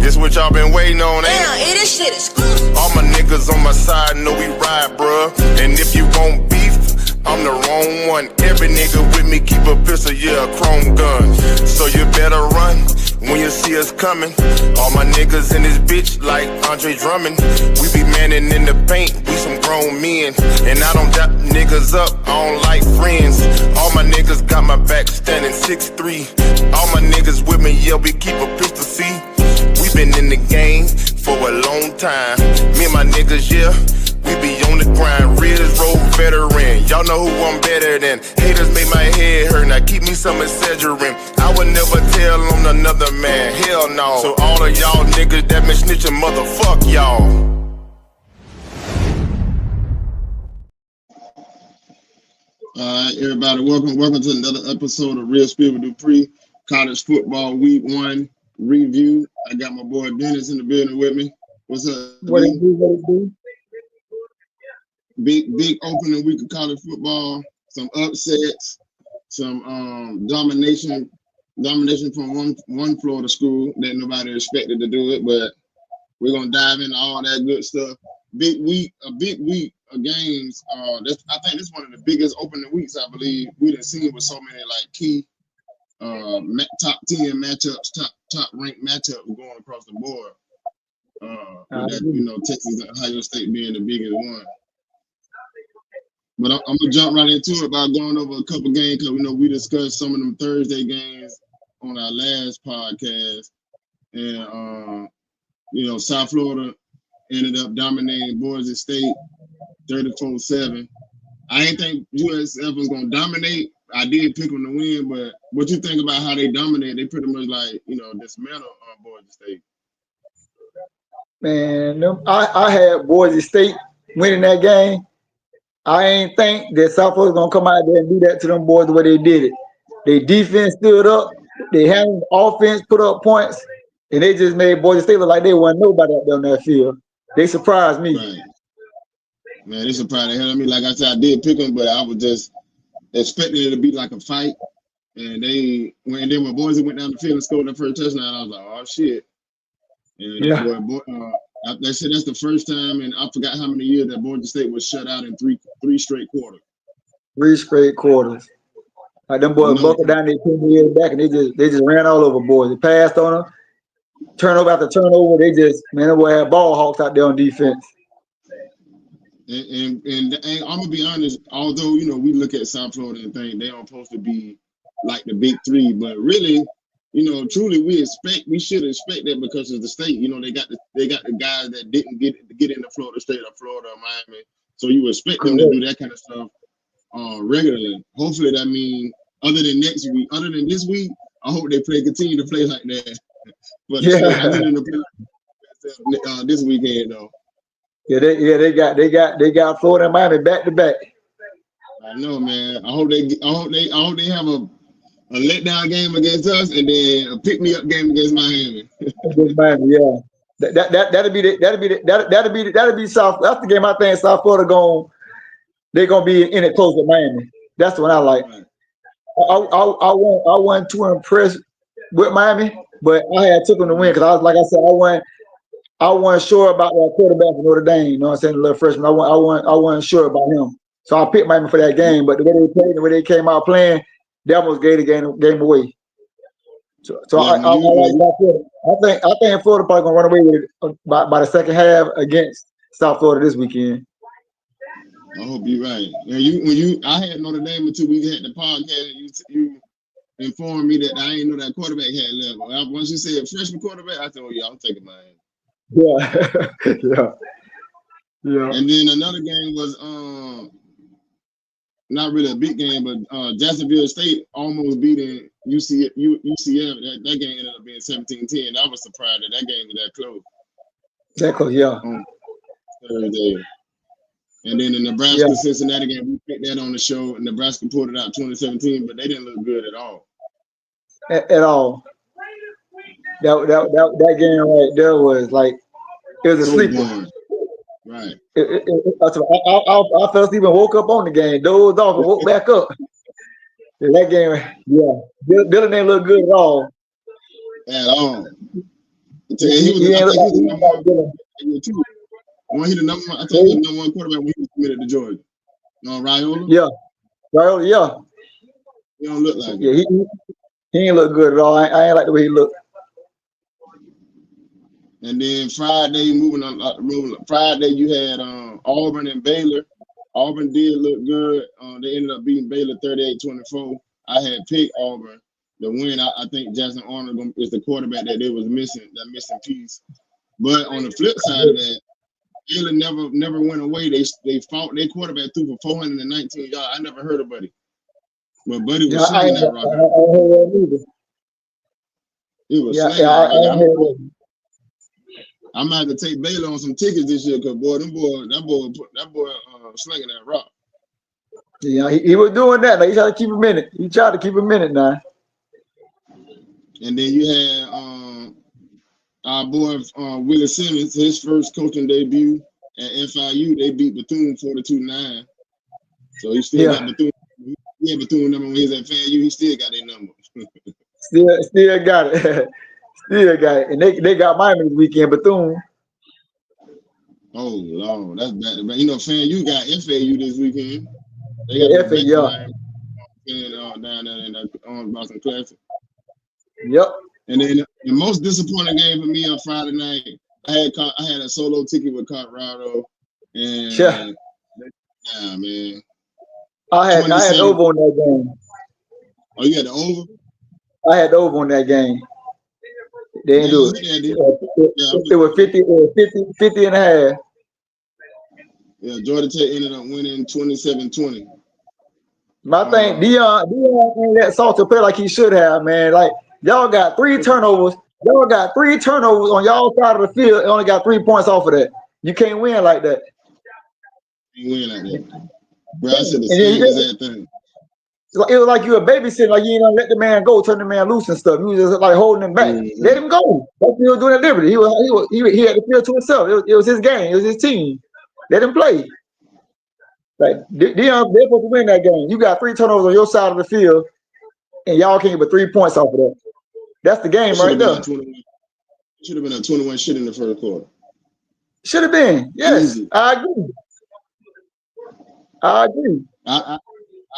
This what y'all been waiting on, ain't Damn, it? this shit exclusive. All my niggas on my side know we ride, bruh. And if you want beef, I'm the wrong one. Every nigga with me keep a pistol, yeah, a chrome gun. So you better run when you see us coming. All my niggas in this bitch like Andre Drummond. We be manning in the paint, we some grown men. And I don't dap niggas up, I don't like friends. All my niggas got my back standing 6'3". All my niggas with me, yeah, we keep a pistol, see. We been in the game for a long time. Me and my niggas, yeah, we be on the grind. Riz Road veteran, y'all know who I'm better than. Haters make my head hurt, now keep me some Excedrin. I would never tell on another man, hell no. So all of y'all niggas that been snitching, motherfuck y'all. Everybody, welcome to another episode of Real Spirit with Dupree College Football Week 1 review. I got my boy Dennis in the building with me. What's up? What it do? Big opening week of college football. Some upsets, some domination from one Florida school that nobody expected to do it, but we're gonna dive into all that good stuff. A big week of games. I think this is one of the biggest opening weeks I believe we've seen with so many like key top 10 matchups, top ranked matchups going across the board. Texas and Ohio State being the biggest one. But I'm gonna jump right into it by going over a couple games because we discussed some of them Thursday games on our last podcast, and South Florida ended up dominating Boise State 34-7. I ain't think USF was gonna dominate. I did pick them to win, but what you think about how they dominate? They pretty much dismantled Boise State. Man, I had Boise State winning that game. I ain't think that South Florida was gonna come out there and do that to them boys the way they did it. Their defense stood up, they handled the offense, put up points, and they just made Boise State look like they wasn't nobody out there on that field. They surprised me. Right. Man, they surprised the hell out of me. Like I said, I did pick them, but I was just expecting it to be like a fight. And then when Boise went down the field and scored the first touchdown, I was like, oh shit. And they said that's the first time, and I forgot how many years that Boise State was shut out in three straight quarters. 3 straight quarters. Like them boys buckled down their 10 years back, and they just ran all over boys. They passed on them, turnover after turnover. They had ball hawks out there on defense. And I'm gonna be honest. Although we look at South Florida and think they are supposed to be like the big three, but really. Truly, we should expect that because of the state. They got the guys that didn't get into Florida State or Florida or Miami. So you expect them to do that kind of stuff regularly. Hopefully, that means other than this week, I hope they continue to play like that. But this weekend though. Yeah, they got Florida and Miami back to back. I know, man. I hope they have a letdown game against us, and then a pick-me-up game against Miami. Against Miami, yeah. That'll be South. That's the game I think South Florida they're gonna be in it close with Miami. That's the one I like. Right. I wasn't too impressed with Miami, but I had took them to win because I wasn't sure about that quarterback for Notre Dame. You know what I'm saying? The little freshman. I wasn't sure about him, so I picked Miami for that game. But the way they played, the way they came out playing. They almost gave the game away. I think Florida probably gonna run away with it by the second half against South Florida this weekend. I hope you're right. I had Notre Dame until we had the podcast, and you informed me that I didn't know that quarterback had level. Once you said freshman quarterback, I said, "Oh yeah, I'm taking mine." Yeah, yeah. And then another game was not really a big game, but Jacksonville State almost beating UCF. That game ended up being 17-10. I was surprised that game was that close. That close, yeah. On Thursday. And then the Nebraska-Cincinnati game, we picked that on the show, and Nebraska pulled it out 2017, but they didn't look good at all. At all. That game right there was like, it was a sleeper. Right. I fell asleep and woke up on the game. Dozed off and woke back up. That game, yeah. Dylan didn't look good at all. At all. He was, He I ain't think he was the look number like Dylan. one. Too. When he the number one, I think he was the number one quarterback when he was committed to Georgia. Raiola? Yeah, right. Yeah, He don't look like yeah. it. He ain't look good at all. I ain't like the way he looked. And then Friday, Friday you had Auburn and Baylor. Auburn did look good. They ended up beating Baylor 38-24. I had picked Auburn to win. I think Jackson Arnold is the quarterback that they was missing, that missing piece. But on the flip side of that, Baylor never went away. They fought their quarterback through for 419 yards. I never heard of Buddy. But Buddy was slinging that rock. I heard that either. He was slinging that. I'm gonna have to take Baylor on some tickets this year because boy, that boy slinging that rock. Yeah, he was doing that. Like, he tried to keep him in it. He tried to keep him in it now. And then you had our boy Willie Simmons, his first coaching debut at FIU. They beat Bethune 42-9. So he still got Bethune. He had Bethune number when he was at FIU. He still got their number. still got it. Still got it. And they got Miami this weekend, Bethune. Oh Lord, that's bad. But you know, FAU got FAU this weekend. They got FAU. Down there in Boston Classic. Yep. And then the most disappointing game for me on Friday night, I had a solo ticket with Colorado, and yeah, man. I had over on that game. Oh, you had the over? I had the over on that game. They didn't do it. It was 50 and a half. Yeah, Georgia Tech ended up winning 27-20. My thing, Deion ain't that salty play like he should have, man. Like, y'all got 3 turnovers. Y'all got 3 turnovers on y'all side of the field and only got 3 points off of that. You can't win like that. You win like that. Bro, I said the same exact thing. It was like you were babysitting, like you ain't let the man go, turn the man loose and stuff. You was just like holding him back. Mm-hmm. Let him go. That's what he was doing at Liberty. He had the field to himself. It was his game. It was his team. Let him play. Like Deion, they're supposed to win that game. You got 3 turnovers on your side of the field, and y'all can't get 3 points off of that. That's the game right there. Should have been a 21 shit in the first quarter. Should have been. Yes, easy. I agree.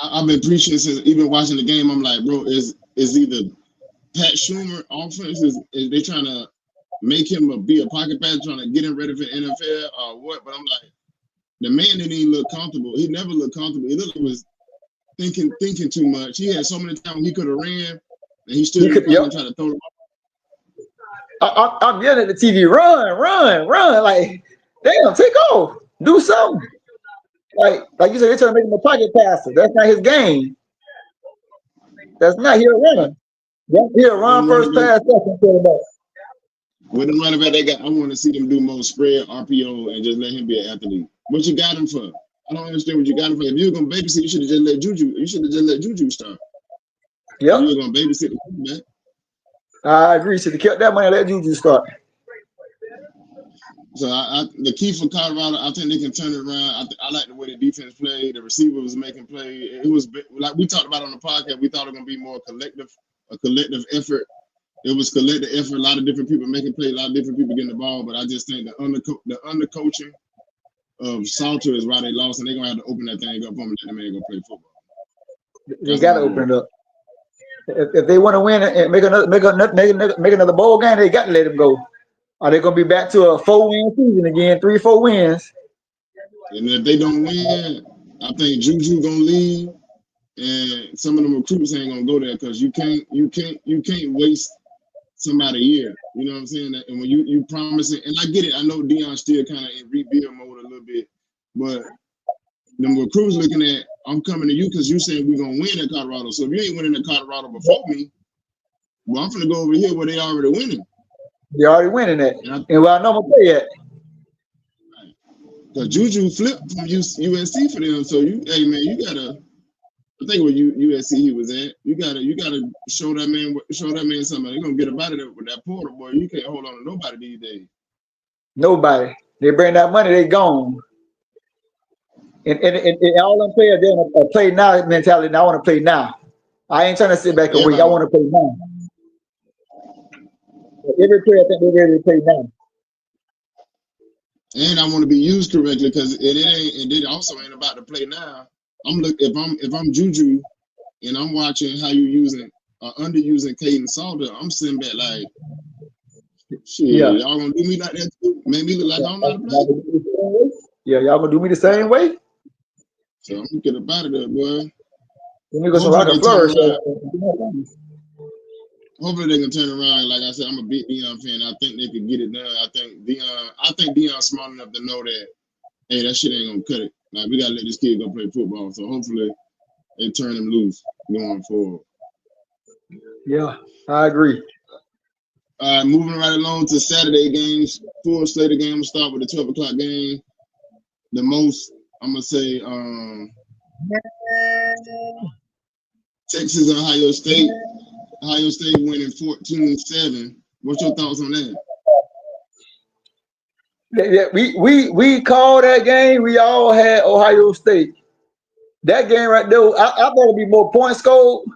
I've been preaching since even watching the game. I'm like, bro, is either Pat Schumer offense is they trying to make him be a pocket passer, trying to get him ready for NFL or what? But I'm like, the man didn't even look comfortable. He never looked comfortable. He looked like he was thinking too much. He had so many times he could have ran, and he still trying to throw the ball. I'm yelling at the TV, run! Like, damn, take off, do something. Like you said, they're trying to make him a pocket passer. That's not his game. That's not he'll run. He'll run first pass, second quarterback. With the running back they got, I want to see them do more spread RPO and just let him be an athlete. What you got him for? I don't understand what you got him for. If you were gonna babysit, you should have just let Juju. You should have just let Juju start. Yeah. You were gonna babysit the quarterback. I agree. Should have kept that money and let Juju start. So the key for Colorado, I think they can turn it around. I like the way the defense played. The receiver was making play. It was like we talked about on the podcast. We thought it was gonna be more a collective effort. It was collective effort. A lot of different people making play. A lot of different people getting the ball. But I just think the undercoaching of Salter is why they lost, and they're gonna have to open that thing up for them and let the man go play football. They got to open it up. If they want to win and make another bowl game, they got to let him go. Are they gonna be back to a 4-win season again? 3-4 wins. And if they don't win, I think Juju gonna leave, and some of them recruits ain't gonna go there because you can't waste somebody a year. You know what I'm saying? And when you promise it, and I get it, I know Deion's still kind of in rebuild mode a little bit, but them recruits looking at, I'm coming to you because you saying we're gonna win at Colorado. So if you ain't winning at Colorado before me, well, I'm gonna go over here where they already winning. They're already winning that. And where I know I'm gonna play at. Because Juju flipped from USC for them. So hey man, you gotta, I think where USC he was at, you gotta show that man something. They're gonna get about it with that Porter boy. You can't hold on to nobody these days. Nobody. They bring that money, they gone. And all them players, they're on a play now mentality. And I want to play now. I ain't trying to sit back and wait. I want to play now. Every player think they're ready to play now. And I want to be used correctly because it also ain't about to play now. If I'm Juju and I'm watching how you using underusing Caden Salter, I'm sitting back like, shit, y'all gonna do me like that too? Make me look like I don't know how to play. Yeah, y'all gonna do me the same way? So I'm gonna get up out of there, boy. Hopefully they can turn around. Like I said, I'm a big Deion fan. I think they could get it done. I think Deion's smart enough to know that, hey, that shit ain't gonna cut it. Like, we gotta let this kid go play football. So hopefully they turn him loose going forward. Yeah, I agree. All right, moving right along to Saturday games. Full slate of games. Start with the 12 o'clock game. The most, I'm gonna say, Texas and Ohio State. Ohio State winning 14-7. What's your thoughts on that? Yeah, we called that game. We all had Ohio State. That game right there, I thought it'd be more points scored,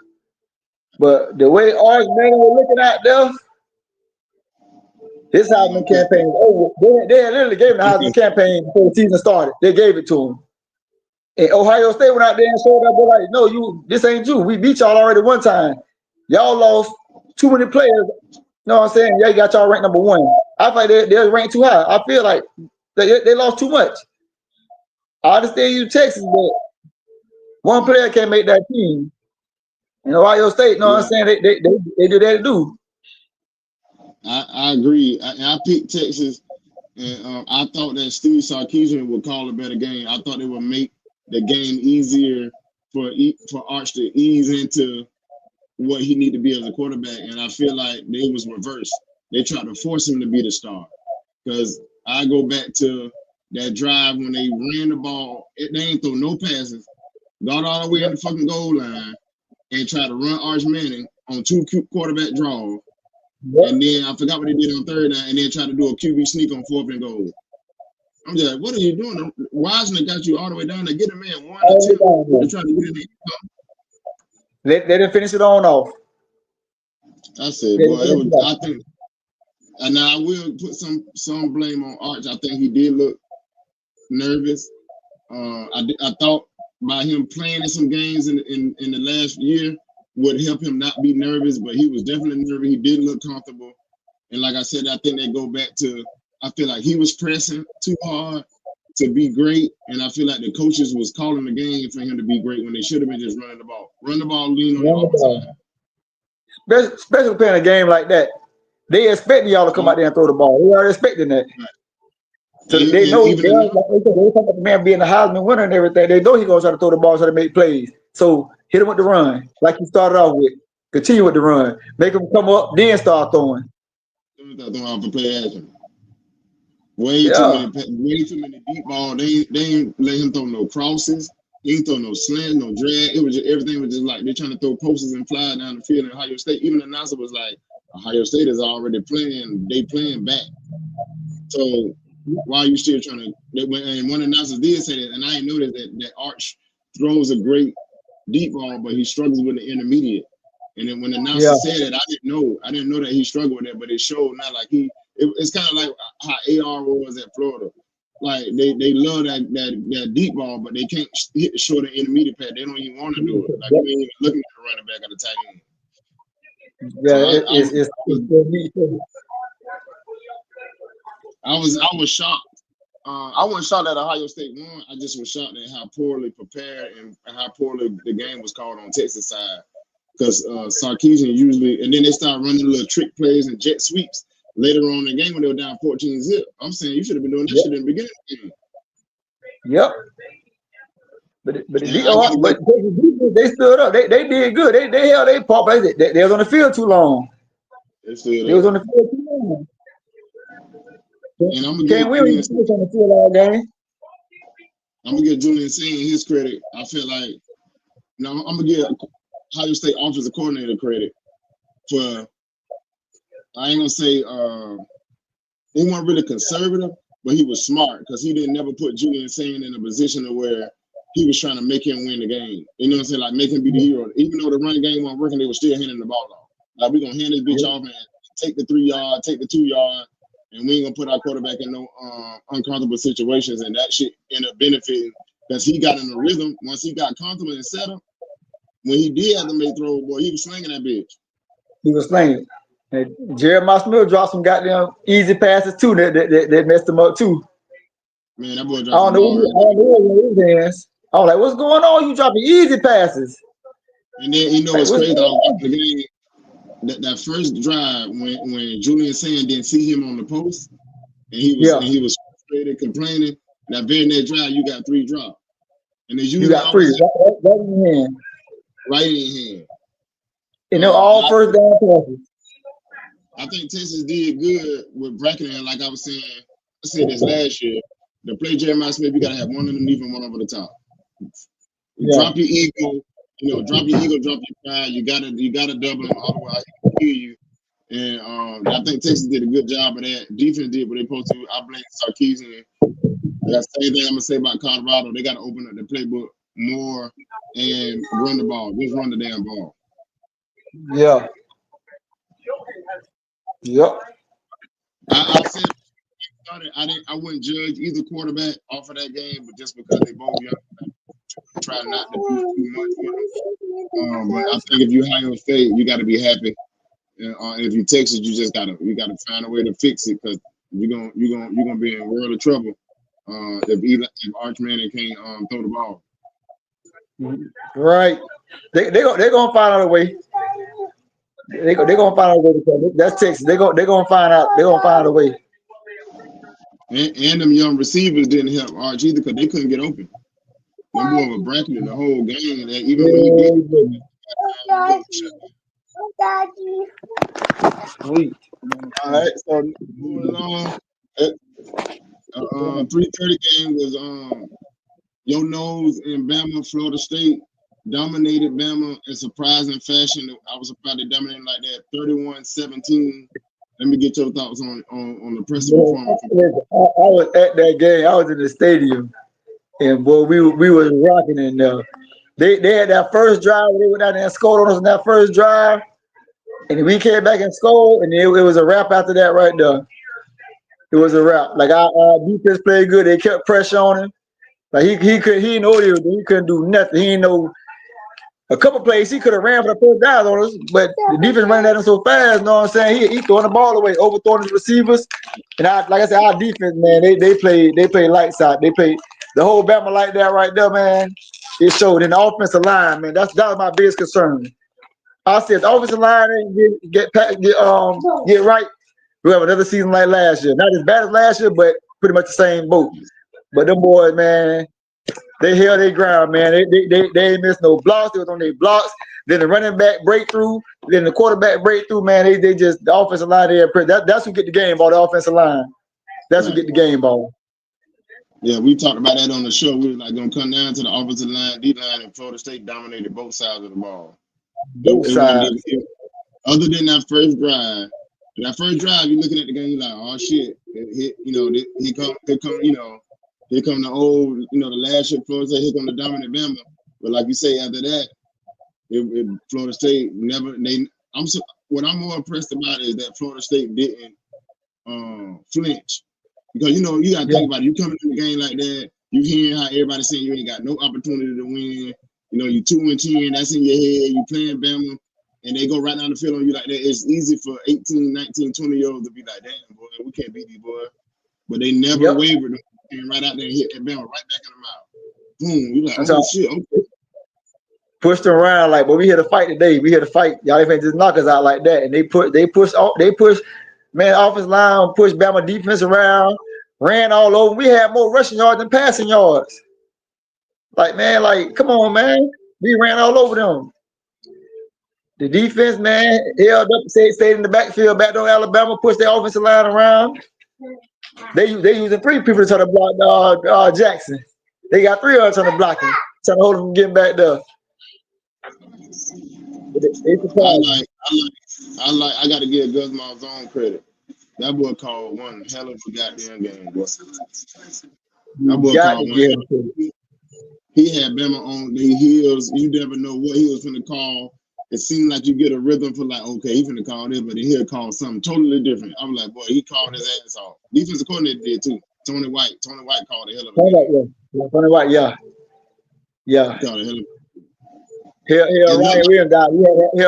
but the way Arch Manning was looking out there, his Heisman campaign was over. They literally gave him the Heisman campaign before the season started. They gave it to him. And Ohio State went out there and showed up. They're like, no, this ain't you. We beat y'all already one time. Y'all lost too many players. You know what I'm saying? Yeah, got y'all ranked number 1. I feel like they're ranked too high. I feel like they lost too much. I understand you Texas, but one player can't make that team. And Ohio State, you know what I'm saying? They do that do. I agree. I picked Texas, and I thought that Steve Sarkisian would call a better game. I thought it would make the game easier for Arch to ease into what he need to be as a quarterback, and I feel like it was reversed. They tried to force him to be the star. Because I go back to that drive when they ran the ball, they ain't throw no passes, got all the way in the fucking goal line, and tried to run Arch Manning on 2 quarterback draws. And then I forgot what they did on third down, and then tried to do a QB sneak on 4th and goal. I'm just like, what are you doing? Wisner got you all the way down there. Get a man 1 or 2 to try to get in there. They didn't finish it on off. I said, boy, I think, and now I will put some blame on Arch. I think he did look nervous. I thought by him playing in some games in the last year would help him not be nervous, but he was definitely nervous. He did look comfortable. And like I said, I think they go back to, I feel like he was pressing too hard to be great, and I feel like the coaches was calling the game for him to be great when they should have been just running the ball. Run the ball, lean on the offense. Especially playing a game like that. They expecting y'all to come out there and throw the ball. They are expecting that. Right. So they know they talking about the man being the Heisman winner and everything. They know he's gonna try to throw the ball, try to make plays. So hit him with the run, like you started off with. Continue with the run. Make him come up, then start throwing. Start throwing off the play action. Way too many deep ball. They ain't let him throw no crosses. He ain't throw no slant, no drag. It was just, everything was just like they're trying to throw posters and fly down the field in Ohio State. Even the announcer was like, Ohio State is already playing. They playing back. So why are you still trying to? And one announcer did say that, and I didn't know that Arch throws a great deep ball, but he struggles with the intermediate. And then when the announcer said it, I didn't know that he struggled with that, but it showed now like it's kind of like how AR was at Florida. Like they love that deep ball, but they can't hit the short and intermediate pad. They don't even want to do it. Like they ain't even looking at the running back at the tight end. Yeah, I was shocked. I wasn't shocked that Ohio State won. I just was shocked at how poorly prepared and how poorly the game was called on Texas side. Because Sarkisian usually, and then they start running little trick plays and jet sweeps later on in the game when they were down 14-0. I'm saying you should have been doing that shit in the beginning of the game. Yep. But they stood up. They did good. They held their part. They was on the field too long. They was on the field too long. And I'm gonna on the field all game. I'm gonna give Julian Sayin his credit. I feel like I'm gonna give Ohio State offensive coordinator credit for. I ain't gonna say he wasn't really conservative, but he was smart because he didn't never put Julian Sayin in a position of where he was trying to make him win the game. You know what I'm saying? Like make him be the hero. Even though the running game wasn't working, they were still handing the ball off. Like we're gonna hand this bitch off and take the 3 yard, take the 2 yard, and we ain't gonna put our quarterback in no uncomfortable situations, and that shit end up benefiting because he got in the rhythm. Once he got comfortable and settled, when he did have to make throw, boy, he was slinging that bitch. He was slinging. And Jeremiah Smith dropped some goddamn easy passes too that messed him up too. Man, that boy I dropped don't the know. ball. I don't know what his hands. I was like, "What's going on? You dropping easy passes?" And then you know Like, what's what's crazy? I going was on? watching the game. That first drive when Julian Sand didn't see him on the post, and he was frustrated, complaining. That very next drive, you got 3 drops, and as You usually got always three right in your hand, right in your hand. and they're all first down passes. I think Texas did good with bracketing, like I was saying. I said this last year. To play Jeremiah Smith, you gotta have one underneath and one over the top. Yeah. Drop your ego, drop your ego, drop your pride. You gotta double him otherwise he can kill you. And I think Texas did a good job of that. Defense did what they supposed to. I blame Sarkisian. That's the same thing I'm gonna say about Colorado. They gotta open up the playbook more and run the ball. Just run the damn ball. Yeah. Yep. I said I wouldn't judge either quarterback off of that game, but just because they both young, try not to do too much with them. But I think if you Ohio State, you got to be happy. If you Texas, you gotta find a way to fix it because you're gonna be in a world of trouble if Arch Manning can't throw the ball. Right. They're gonna find out a way. They're gonna find out a way to come. That's Texas. They're gonna find out. They're gonna find a way. And them young receivers didn't help Arch either because they couldn't get open. Them boy was bracketing the whole game. That even when he did. Sweet. All right, so moving along. 3:30 game was Your Nose in Bama, Florida State dominated Bama in surprising fashion. I was surprised they dominated like that, 31-17. Let me get your thoughts on the press performance. I was at that game. I was in the stadium, and boy, we was rocking in there. They had that first drive. They went out there and scored on us in that first drive, and we came back and scored, and it was a wrap after that right there. It was a wrap. Like our defense played good. They kept pressure on him. Like he didn't know what he was doing. He couldn't do nothing. He didn't know. A couple plays he could have ran for the first down on us, but the defense running at him so fast. You know what I'm saying? He throwing the ball away, overthrowing his receivers. And like I said, our defense, man, they play lights out. They play the whole Bama like that right there, man. It showed in the offensive line, man. That was my biggest concern. I said the offensive line get right. We have another season like last year. Not as bad as last year, but pretty much the same boat. But them boys, man, they held their ground, man. They ain't missed no blocks. They was on their blocks. Then the running back breakthrough. Then the quarterback breakthrough, man. They just the offensive line there. That's who get the game ball. The offensive line. That's who get the game ball. Yeah, we talked about that on the show. We were like gonna come down to the offensive line, D line, and Florida State dominated both sides of the ball. Both sides. Other than that first drive, you're looking at the game, you're like, oh shit, here come the old, the last year Florida State, here come the dominant Bama. But like you say, after that, Florida State what I'm more impressed about is that Florida State didn't flinch. Because you gotta think about it. You coming in the game like that, you hearing how everybody's saying you ain't got no opportunity to win. You 2-10, that's in your head, you playing Bama, and they go right down the field on you like that. It's easy for 18, 19, 20-year-olds to be like, damn, boy, we can't beat these boys. But they never wavered. And right out there and hit that Bama right back in the mouth. Boom. You like, oh shit, okay. Pushed them around like, but we here to fight today. We here to fight. Y'all ain't just knock us out like that. And they push, man, offensive line pushed Bama defense around, ran all over. We had more rushing yards than passing yards. Like, man, come on, man. We ran all over them. The defense, man, held up, stayed in the backfield, back on Alabama, pushed their offensive line around. They using 3 people to try to block Jackson. They got 3 of us trying to block him, trying to hold him from getting back there. I got to give Gus Malzahn credit. That boy called one hell of a goddamn game. That boy called one. He had Bama on the heels. You never know what he was going to call. it seemed like you get a rhythm for like, okay, he's gonna call this, but he'll call something totally different. I'm like, boy, he called his ass off. Defensive coordinator did too. Tony White called a hell of a game. Tony White, yeah. He called a hell of a Ryan Williams died.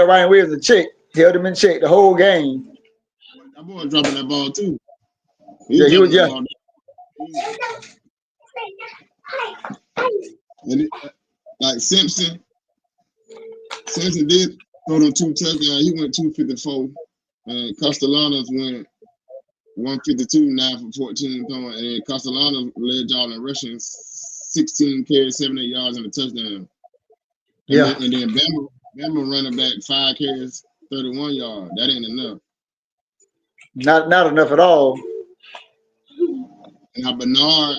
Ryan Williams a check. Held him in check the whole game. That boy dropping that ball too. He was. And like Simpson did throw them 2 touchdowns. He went 254. And Castellanos went 152, 9 for 14 throwing. And Castellanos led y'all in rushing, 16 carries, 78 yards, and a touchdown. And then Bama running back 5 carries, 31 yards. That ain't enough. Not enough at all. Now Bernard,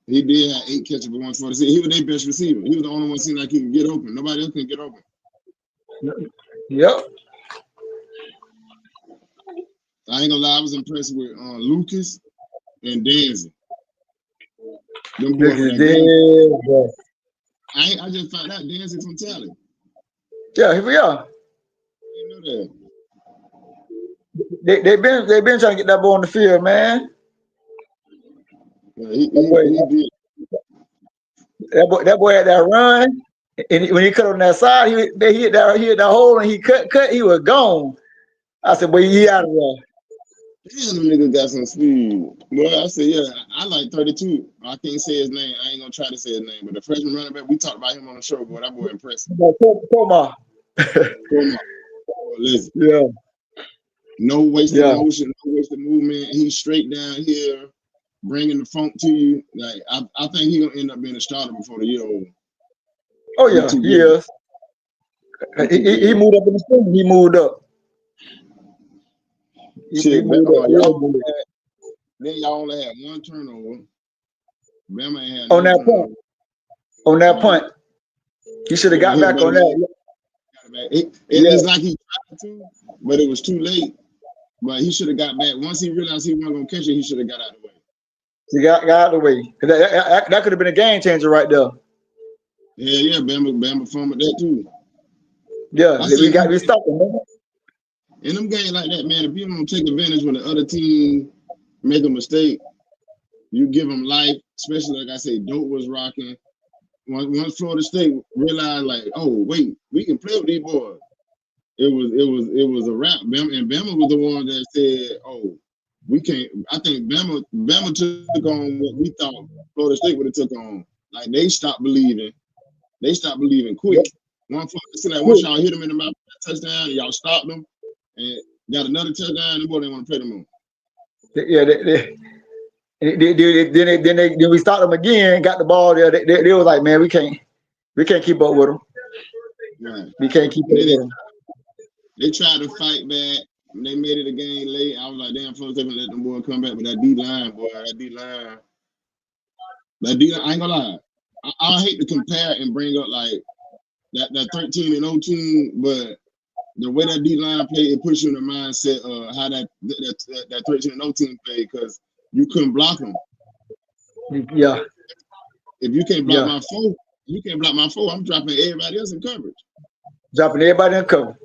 he did have 8 catches for 146. He was their best receiver. He was the only one seemed like he could get open. Nobody else can get open. Yep. I ain't gonna lie, I was impressed with Lucas and Danzy. Them boys I just found out Danzy from Tally. Yeah, here we are. I didn't know They've that. been trying to get that ball on the field, man. Yeah, he did. That boy had that run, and when he cut on that side, he hit that hole, and he cut. He was gone. I said, "Boy, he out of there." Damn, them niggas got some speed. Well, I said, yeah, I like 32. I can't say his name. I ain't gonna try to say his name, but the freshman running back, we talked about him on the show, boy. That boy impressive. Toma. Listen. Yeah. No wasted motion, no wasted movement. He's straight down here, bringing the funk to you. Like I think he's gonna end up being a starter before the year over. Oh yeah, he is. He moved up in the spring. He moved up. Then y'all only had 1 turnover. Bama had on that punt. On that punt, he should have got back on that. It's like he tried to, but it was too late. But he should have got back. Once he realized he wasn't gonna catch it, he should have got out of the way. He got out of the way. That could have been a game changer right there. Yeah, Bama fumbled that too. Yeah, we stopped him, man. In them games like that, man, if you don't take advantage when the other team make a mistake, you give them life. Especially like I say, Dope was rocking. Once Florida State realized, like, oh wait, we can play with these boys. It was a wrap. Bama was the one that said, oh, we can't. I think Bama took on what we thought Florida State would have took on. Like they stopped believing. They stopped believing quick. Once y'all hit them in the mouth for a touchdown, y'all stopped them and got another touchdown. The boy didn't want to play them on. Yeah, then we stopped them again. Got the ball there. They was like, man, we can't keep up with them. Right. We can't keep up with them. They tried to fight back. They made it a game late. I was like, damn, folks, they gonna let them boys come back. But that D-line, boy, I ain't gonna lie. I hate to compare and bring up like that 13-0 team, but the way that D-line played, it puts you in the mindset of how that 13-0 team played because you couldn't block them. Yeah. If you can't block my foe, you can't block my foe. I'm dropping everybody else in coverage. Dropping everybody in coverage.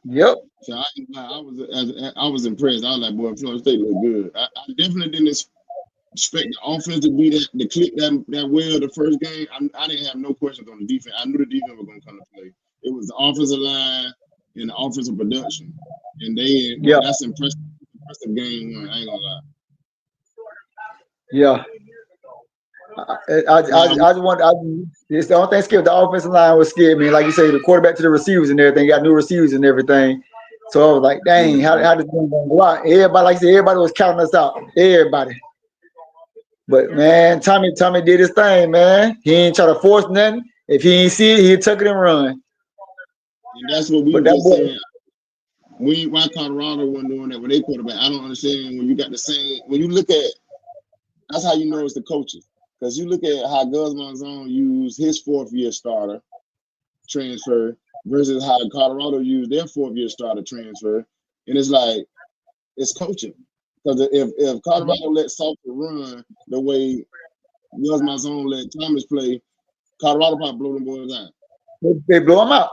Yep. So I was impressed. I was like, boy, Florida State look good. I definitely didn't expect the offense to be to click that well the first game. I didn't have no questions on the defense. I knew the defense was going to come to play. It was the offensive line and the offensive production, and that's impressive game one. I ain't gonna lie. Yeah. It's the only thing scared. The offensive line was scared me. Like you say, the quarterback to the receivers and everything. Got new receivers and everything. So I was like, dang, how this thing gonna go out? Everybody, like I said, everybody was counting us out. Everybody. But man, Tommy did his thing, man. He ain't try to force nothing. If he ain't see it, he'd tuck it and run. And that's what we were saying. Why Colorado wasn't doing that with their quarterback? I don't understand when you got the same. When you look at, that's how you know it's the coaches. Because you look at how Gus Malzahn used his 4th-year starter transfer versus how Colorado used their 4th-year starter transfer, and it's like it's coaching. Because if Colorado let Salter run the way Gus Malzahn let Thomas play, Colorado probably blow them boys out. They blow him out.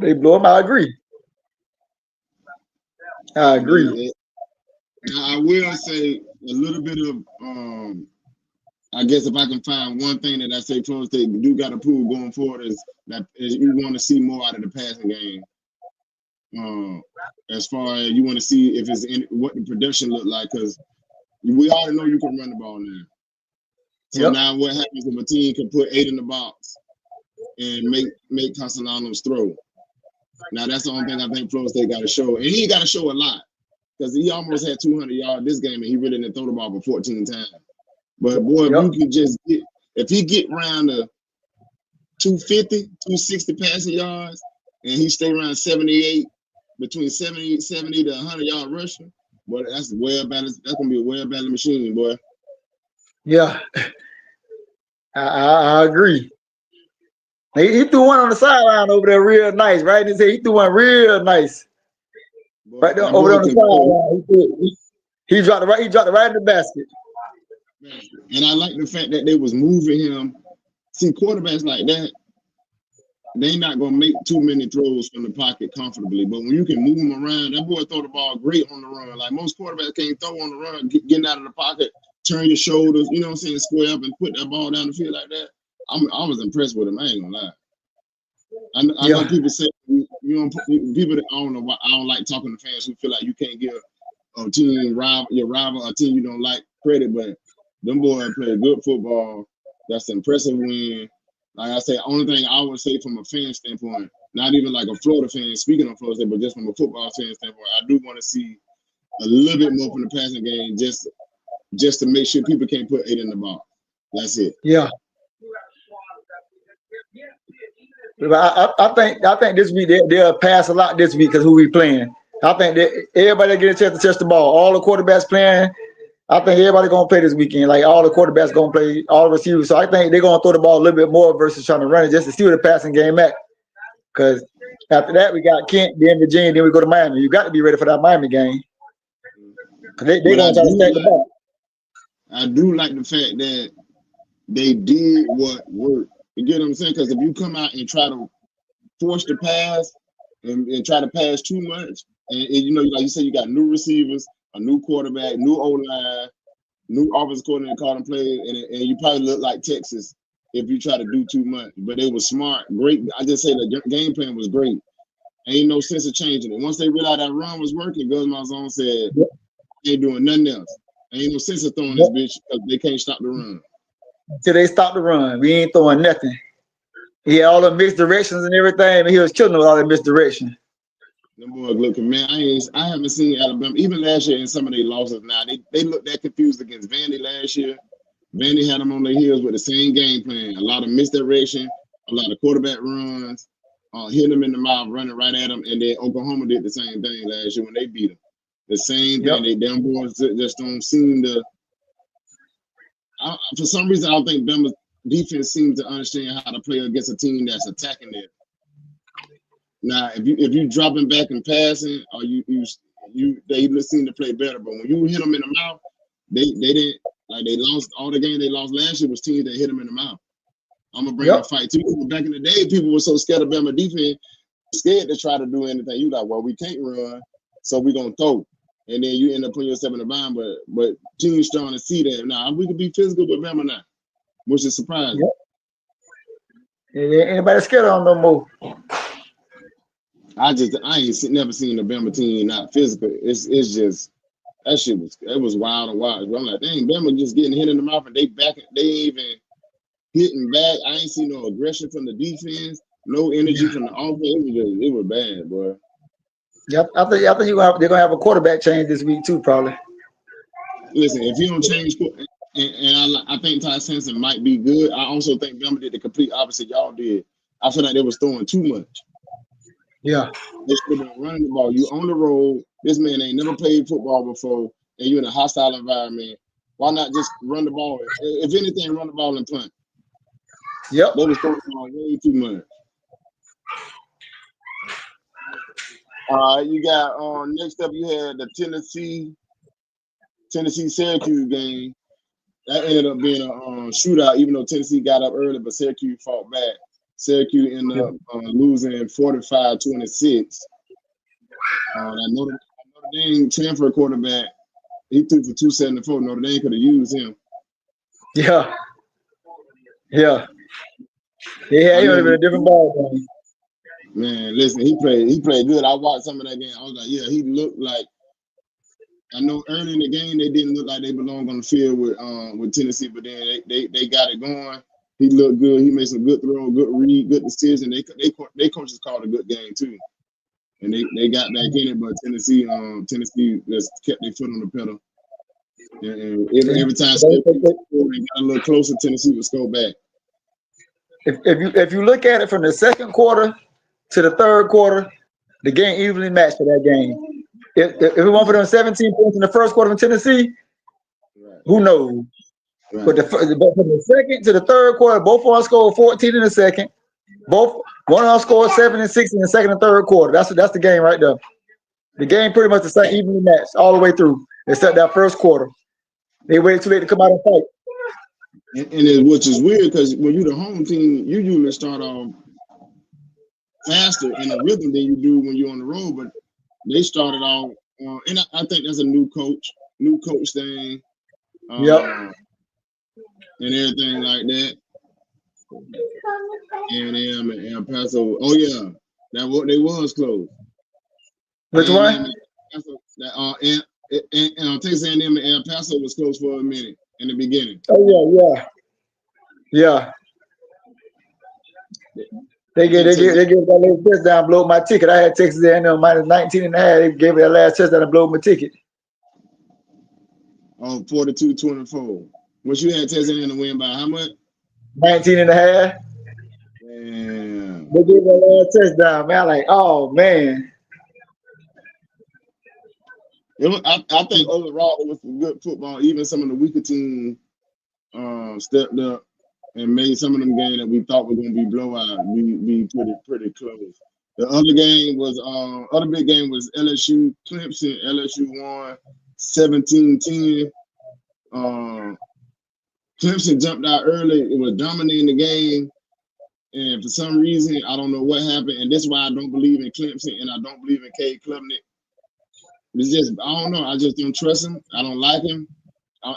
They blow him out. I agree. I agree. I will say a little bit of I guess if I can find one thing that I say Florida State do got to prove going forward is you want to see more out of the passing game. As far as you want to see if it's what the production look like, because we already know you can run the ball now. So now what happens if a team can put 8 in the box and make Castellanos throw? Now that's the only thing I think Florida State got to show, and he got to show a lot because he almost had 200 yards this game and he really didn't throw the ball for 14 times. But boy, if you can just if he get around the 250, 260 passing yards, and he stay around 78, between 70 to 100 yard rushing, boy, that's well balanced. That's gonna be a well balanced machine, boy. Yeah, I agree. He threw one on the sideline over there, real nice, right? He threw one real nice, boy, right there over there on the sideline. He dropped it right. He dropped it right in the basket. And I like the fact that they was moving him. See, quarterbacks like that, they not gonna make too many throws from the pocket comfortably. But when you can move him around, that boy throw the ball great on the run. Like most quarterbacks can't throw on the run, getting out of the pocket, turn your shoulders, you know what I'm saying, square up and put that ball down the field like that. I was impressed with him. I ain't gonna lie. I know people say people that I don't know why I don't like talking to fans who feel like you can't give a team your rival, a team you don't like credit, but them boys play good football. That's an impressive win. Like I say, only thing I would say from a fan standpoint, not even like a Florida fan, speaking of Florida State, but just from a football fan standpoint, I do want to see a little bit more from the passing game, just to make sure people can't put 8 in the box. That's it. Yeah. I think this week they'll pass a lot this week because who we playing. I think that everybody get a chance to touch the ball. All the quarterbacks playing. I think everybody gonna play this weekend. Like all the quarterbacks gonna play, all the receivers. So I think they're gonna throw the ball a little bit more versus trying to run it just to see where the passing game at. Because after that we got Kent, then Virginia, then we go to Miami. You got to be ready for that Miami game. They gonna try to stack the ball. I do like the fact that they did what worked. You get what I'm saying? Because if you come out and try to force the pass and try to pass too much, and you know, like you said, you got new receivers, a new quarterback, new O-line, new offensive coordinator calling plays, and you probably look like Texas if you try to do too much. But it was smart, great. I just say the game plan was great. Ain't no sense of changing it. Once they realized that run was working, Gus Malzahn said, they ain't doing nothing else. Ain't no sense of throwing this bitch because they can't stop the run. Till they stop the run, we ain't throwing nothing. He had all the mixed directions and everything, and he was killing with all the misdirection. Them boys looking, man. I haven't seen Alabama even last year in some of their losses. Now they looked that confused against Vandy last year. Vandy had them on their heels with the same game plan. A lot of misdirection, a lot of quarterback runs, hitting them in the mouth, running right at them, and then Oklahoma did the same thing last year when they beat them. The same thing. They damn boys just don't seem to. For some reason, I don't think Bama's defense seems to understand how to play against a team that's attacking it. Now, if you dropping back and passing, or they seem to play better. But when you hit them in the mouth, they didn't like they lost all the game they lost last year was teams that hit them in the mouth. I'm gonna bring that fight too. Back in the day, people were so scared of Bama defense, scared to try to do anything. You like, well, we can't run, so we're gonna throw. And then you end up putting yourself in the bind, but teams starting to see that now we can be physical with Bama now, which is surprising. Anybody scared of them no more? I ain't never seen a Bama team not physical. It's just that shit was wild and wild. I'm like, dang, Bama just getting hit in the mouth and they ain't even hitting back. I ain't seen no aggression from the defense, no energy from the offense. It was bad, boy. Yep, I think they're gonna have a quarterback change this week too, probably. Listen, if you don't change, and I think Ty Simpson might be good. I also think Bama did the complete opposite y'all did. I feel like they was throwing too much. Yeah, they should have been running the ball. You on the road. This man ain't never played football before, and you're in a hostile environment. Why not just run the ball? If anything, run the ball and punt. Yep. They was throwing the ball way too much. You got next up you had the Tennessee Syracuse game. That ended up being a shootout, even though Tennessee got up early, but Syracuse fought back. Syracuse ended up losing 45-26. Notre Dame transfer quarterback, he threw for 274. Notre Dame could have used him. Yeah. Yeah, he would have been a different ball game. Man, listen, he played good. I watched some of that game. I was like, yeah, he looked like. I know early in the game they didn't look like they belonged on the field with Tennessee, but then they got it going. He looked good. He made some good throw, good read, good decision. They coaches called a good game too, and they got back in it. But Tennessee just kept their foot on the pedal. And every time they got a little closer, Tennessee would score back. If you look at it from the second quarter to the third quarter, the game evenly matched for that game. If it went for them 17 points in the first quarter in Tennessee, right, who knows? Right. But from the second to the third quarter, both of them scored 14 in the second. One of them scored 7 and 6 in the second and third quarter. That's the game right there. The game pretty much the same, evenly matched all the way through, except that first quarter. They waited too late to come out and fight. Which is weird because when you're the home team, you usually start off faster in a rhythm than you do when you're on the road. But they started off, and I think that's a new coach thing. Yep. And everything like that. A&M and El Paso. Oh yeah, they was close. Which one? And Texas A&M and El Paso was close for a minute in the beginning. Oh yeah. They gave that little touchdown, blow my ticket. I had Texas A&M minus 19.5. They gave me that last touchdown and blow my ticket. Oh, 42-24. What you had Texas A&M to win by how much? 19.5. Damn. They gave that last touchdown, man. Like, oh man. I think overall it was some good football. Even some of the weaker teams stepped up and made some of them games that we thought were going to be blowout. We pretty close. The other big game was LSU Clemson. LSU won 17-10. Clemson jumped out early. It was dominating the game, and for some reason I don't know what happened. And this is why I don't believe in Clemson and I don't believe in Cade Klubnik. It's just, I don't know. I just don't trust him. I don't like him.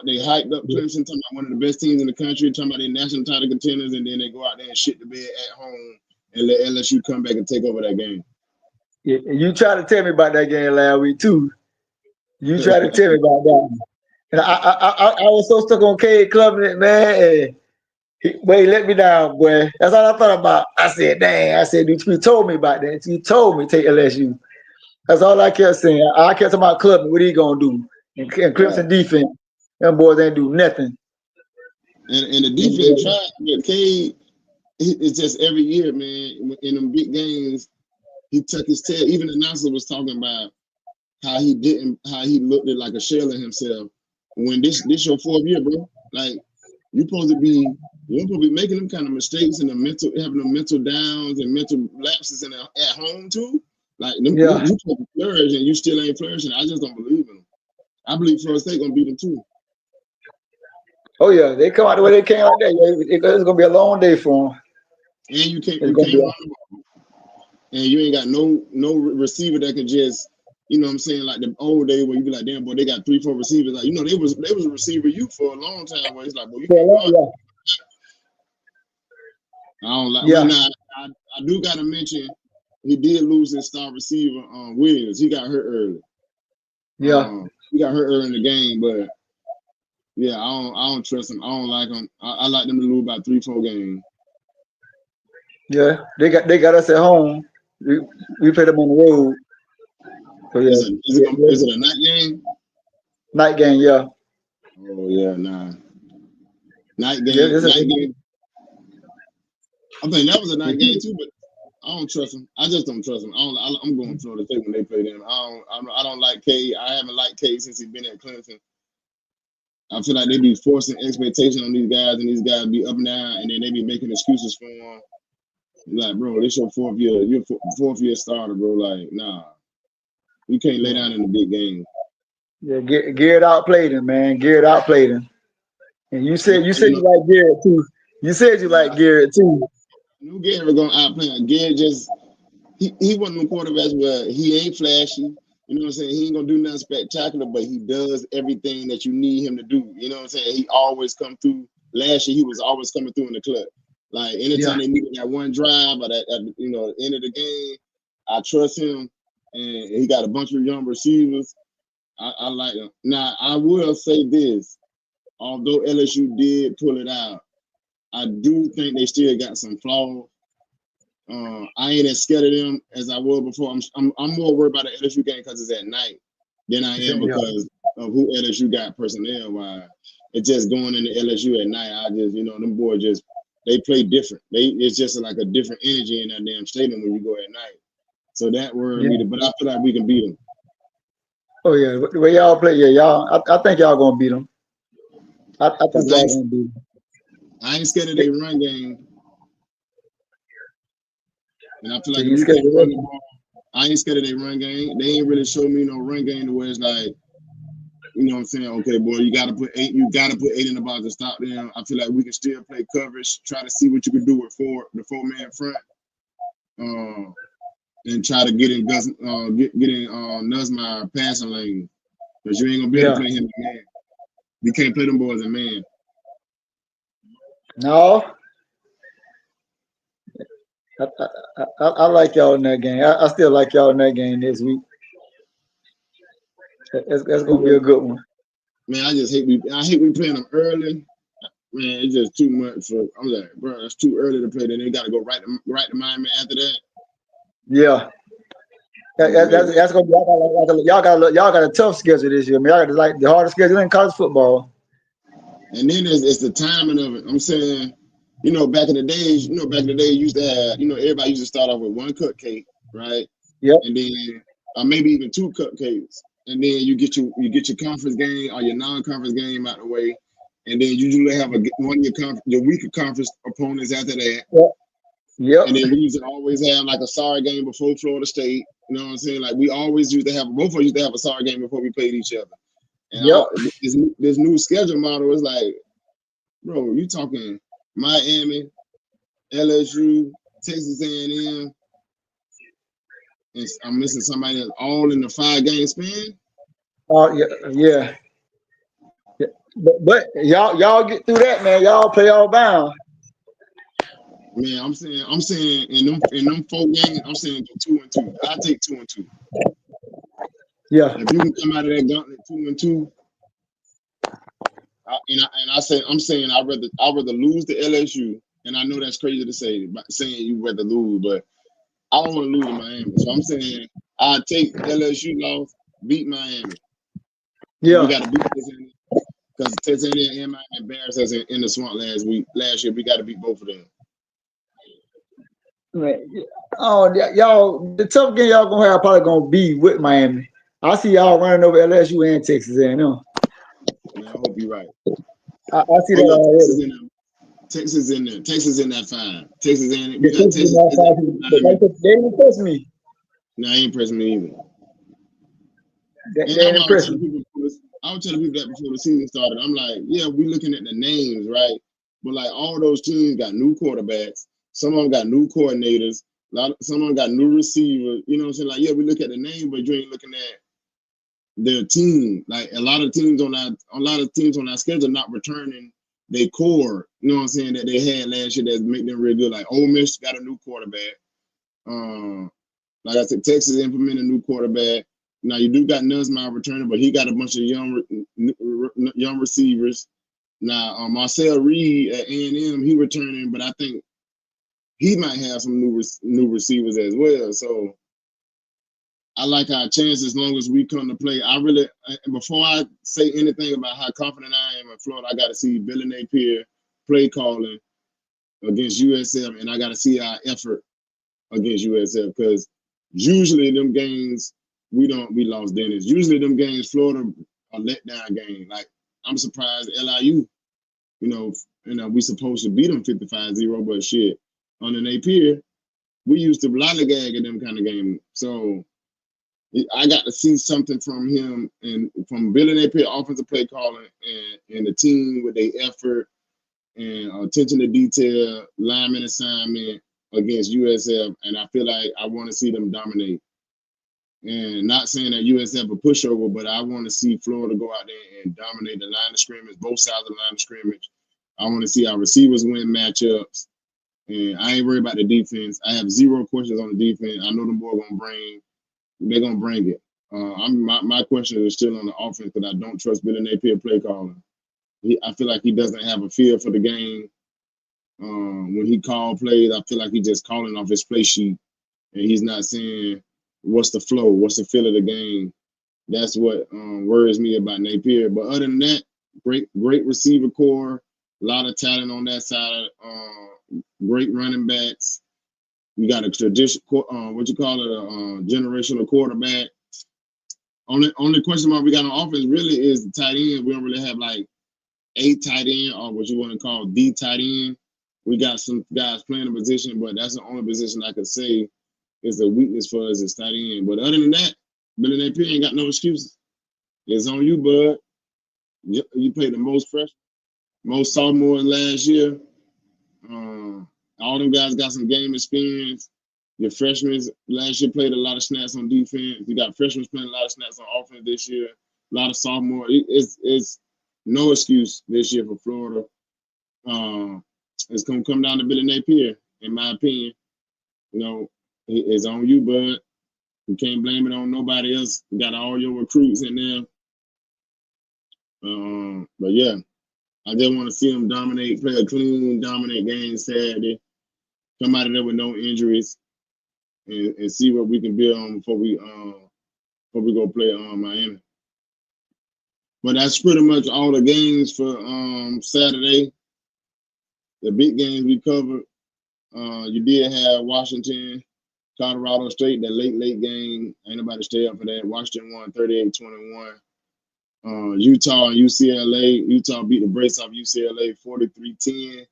They hyped up Clemson, talking about one of the best teams in the country, talking about their national title contenders, and then they go out there and shit the bed at home and let LSU come back and take over that game. Yeah, you tried to tell me about that game last week too. You tried to tell me about that. And I was so stuck on Cade Klubnik, man. He let me down, boy. That's all I thought about. I said, dang. I said, you told me about that. You told me take LSU. That's all I kept saying. I kept talking about Klubnik. What he gonna do? And Clemson defense, them boys ain't do nothing. And the defense tried, but Cade, it's just every year, man. In them big games, he took his tail. Even the announcer was talking about how he looked like a shell of himself. When this your fourth year, bro, like you're supposed to be making them kind of mistakes and having the mental downs and mental lapses at home too. Like them, you supposed to flourish and you still ain't flourishing. I just don't believe in them. I believe Florida State gonna beat them too. Oh yeah, they come out the way they came like that. It's gonna be a long day for them. And you can't run the ball. And you ain't got no receiver that can just, you know what I'm saying, like the old day where you be like, damn boy, they got 3-4 receivers. Like, you know, they was a receiver youth for a long time where it's like, boy, you can't run. I don't like now, I do gotta mention he did lose his star receiver, Williams. He got hurt early. Yeah. He got hurt early in the game, but yeah, I don't trust him. I don't like him. I like them to lose about 3-4 games. Yeah, they got us at home. We played them on the road. So, yeah. Is it a night game? Night game, yeah. Oh yeah, nah. Night game. Night game. I think that was a night game too, but I don't trust him. I just don't trust him. I'm going to Florida State when they play them. I don't like Cade. I haven't liked Cade since he's been at Clemson. I feel like they be forcing expectation on these guys, and these guys be up and down, and then they be making excuses for them. Like, bro, this your fourth year. You're fourth year starter, bro. Like, nah, you can't lay down in the big game. Yeah, Garrett outplayed him, man. Garrett outplayed him. And you said you like Garrett too. You said you like Garrett too. New Gary gonna outplay him. Gary just he wasn't no quarterbacks where he ain't flashy. You know what I'm saying? He ain't gonna do nothing spectacular, but he does everything that you need him to do. You know what I'm saying? He always come through. Last year he was always coming through in the clutch. Like anytime they needed that one drive or that at the end of the game, I trust him, and he got a bunch of young receivers. I like him. Now I will say this: although LSU did pull it out, I do think they still got some flaws. I ain't as scared of them as I was before. I'm more worried about the LSU game because it's at night than I am because of who LSU got personnel wise. It's just going into LSU at night. I just them boys just they play different. It's just like a different energy in that damn stadium when you go at night. So that worried me, but I feel like we can beat them. Oh yeah, the way y'all play, y'all. I think y'all gonna beat them. I think y'all gonna beat them. I ain't scared of their run game. And I feel like I ain't scared of their run game. They ain't really showed me no run game where it's like, you know what I'm saying? Okay, boy, you gotta put eight in the box to stop them. I feel like we can still play coverage, try to see what you can do with the 4-man front. And try to get in Nussmeier passing lane. Because you ain't gonna be able to play him in man. You can't play them boys in man. No. I like y'all in that game. I still like y'all in that game this week. That's gonna be a good one. Man, I hate we playing them early. Man, it's just too much for. I'm like, bro, that's too early to play. Then they got to go right to Miami after that. Yeah, that's gonna be. Y'all got a tough schedule this year. I mean, y'all got like the hardest schedule in college football. And then it's the timing of it. I'm saying. Back in the days, used to have, everybody used to start off with one cupcake, right? Yep. And then maybe even 2 cupcakes. And then you get your conference game or your non-conference game out of the way. And then you usually have one of your weaker conference opponents after that. Yep. And then we used to always have like a sorry game before Florida State. You know what I'm saying? Like we always used to have, both of us used to have a sorry game before we played each other. And this new schedule model is like, bro, you talking Miami, LSU, Texas A&M, and I'm missing somebody that's all in the 5-game span. Oh yeah. But y'all get through that, man. Y'all play all bound. Man, I'm saying in them 4 games, I'm saying 2-2. I take 2-2. Yeah. If you can come out of that gauntlet 2-2. I'm saying I'd rather lose to LSU, and I know that's crazy to say, but saying you rather lose, but I don't want to lose to Miami. So I'm saying I'd take LSU loss, beat Miami. Yeah, we got to beat Texas because Texas A&M and Miami embarrassed us in the swamp last year. We got to beat both of them. Man, y'all, the tough game y'all gonna have probably gonna be with Miami. I see y'all running over LSU and Texas A&M. Man, I hope you're right. I see that already. Texas in there. Texas in that 5. Texas in. We got Texas. They didn't impress me. No, they ain't impressed me either. They impressed me. I was telling people that before the season started. I'm like, yeah, we looking at the names, right? But like all those teams got new quarterbacks. Some of them got new coordinators. Some of them got new receivers. You know what I'm saying? Like, yeah, we look at the name, but you ain't looking at their team. Like a lot of teams on that schedule not returning their core. You know what I'm saying? That they had last year that make them real good. Like Ole Miss got a new quarterback. Like I said, Texas implemented a new quarterback. Now you do got Nussmeier returning, but he got a bunch of young receivers. Now Marcel Reed at A&M, he returning, but I think he might have some new receivers as well. So I like our chances as long as we come to play. Before I say anything about how confident I am in Florida, I got to see Billy Napier play calling against USF, and I got to see our effort against USF because usually them games we lost Dennis. Usually them games Florida are letdown game. Like I'm surprised LIU, we supposed to beat them 55-0, but shit, under Napier, we used to lollygag at them kind of game. So I got to see something from him and from Billy Napier, offensive play calling, and the team with their effort and attention to detail, lineman assignment, against USF, and I feel like I want to see them dominate. And not saying that USF a pushover, but I want to see Florida go out there and dominate the line of scrimmage, both sides of the line of scrimmage. I want to see our receivers win matchups. And I ain't worried about the defense. I have zero questions on the defense. I know the boys they're gonna bring it. My question is still on the offense because I don't trust Billy Napier play calling. I feel like he doesn't have a feel for the game. When he called plays, I feel like he's just calling off his play sheet, and he's not saying what's the flow, what's the feel of the game. That's what worries me about Napier. But other than that, great receiver core, a lot of talent on that side. Great running backs. You got a tradition, generational quarterback. Only question mark we got on offense really is the tight end. We don't really have like a tight end or what you want to call the tight end. We got some guys playing the position, but that's the only position I could say is a weakness for us is tight end. But other than that, Billy Napier ain't got no excuses. It's on you, bud. You played the most fresh, most sophomores last year. All them guys got some game experience. Your freshmen last year played a lot of snaps on defense. You got freshmen playing a lot of snaps on offense this year. A lot of sophomore. It's no excuse this year for Florida. It's gonna come down to Billy Napier, in my opinion. You know, it's on you, bud. You can't blame it on nobody else. You got all your recruits in there. But yeah, I just want to see them dominate, play a clean, dominant game Saturday. Come out of there with no injuries, and see what we can build on before we go play Miami. But that's pretty much all the games for Saturday. The big games we covered. You did have Washington, Colorado State, that late game. Ain't nobody stay up for that. Washington won 38-21. Utah and UCLA. Utah beat the brace off UCLA 43-10.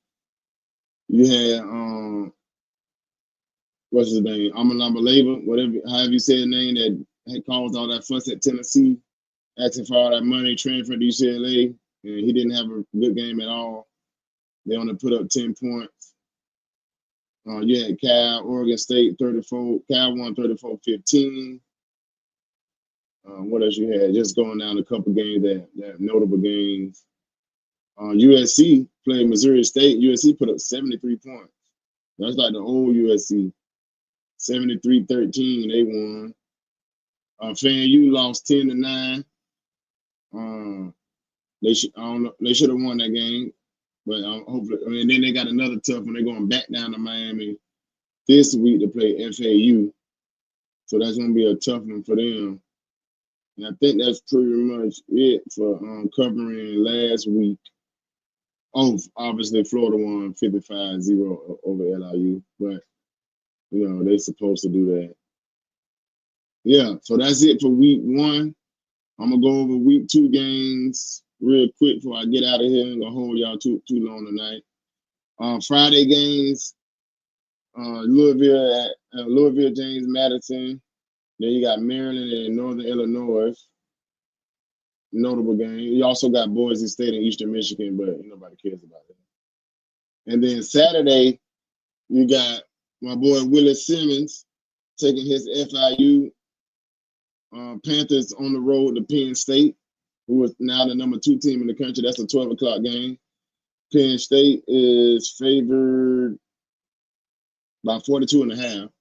You had what's his name? Amalamba, whatever, however you say his name, that had caused all that fuss at Tennessee, asking for all that money, transferred to UCLA, and he didn't have a good game at all. They only put up 10 points. You had Cal, Oregon State, 34. Cal won 34-15. What else you had? Just going down a couple games that notable games. USC played Missouri State. USC put up 73 points. That's like the old USC. 73-13, they won. FAMU lost 10-9. They should have won that game, but hopefully. And then they got another tough one. They're going back down to Miami this week to play FAU, so that's going to be a tough one for them. And I think that's pretty much it for covering last week. Oh, obviously Florida won 55-0 over LIU, but you know they're supposed to do that. Yeah, so that's it for week 1. I'm gonna go over week 2 games real quick before I get out of here. I'm gonna hold y'all too long tonight. Friday games, Louisville, James Madison. Then you got Maryland and Northern Illinois. Notable game. You also got Boise State and Eastern Michigan, but nobody cares about that. And then Saturday, you got my boy Willie Simmons taking his FIU Panthers on the road to Penn State, who is now the number 2 team in the country. That's a 12 o'clock game. Penn State is favored by 42.5.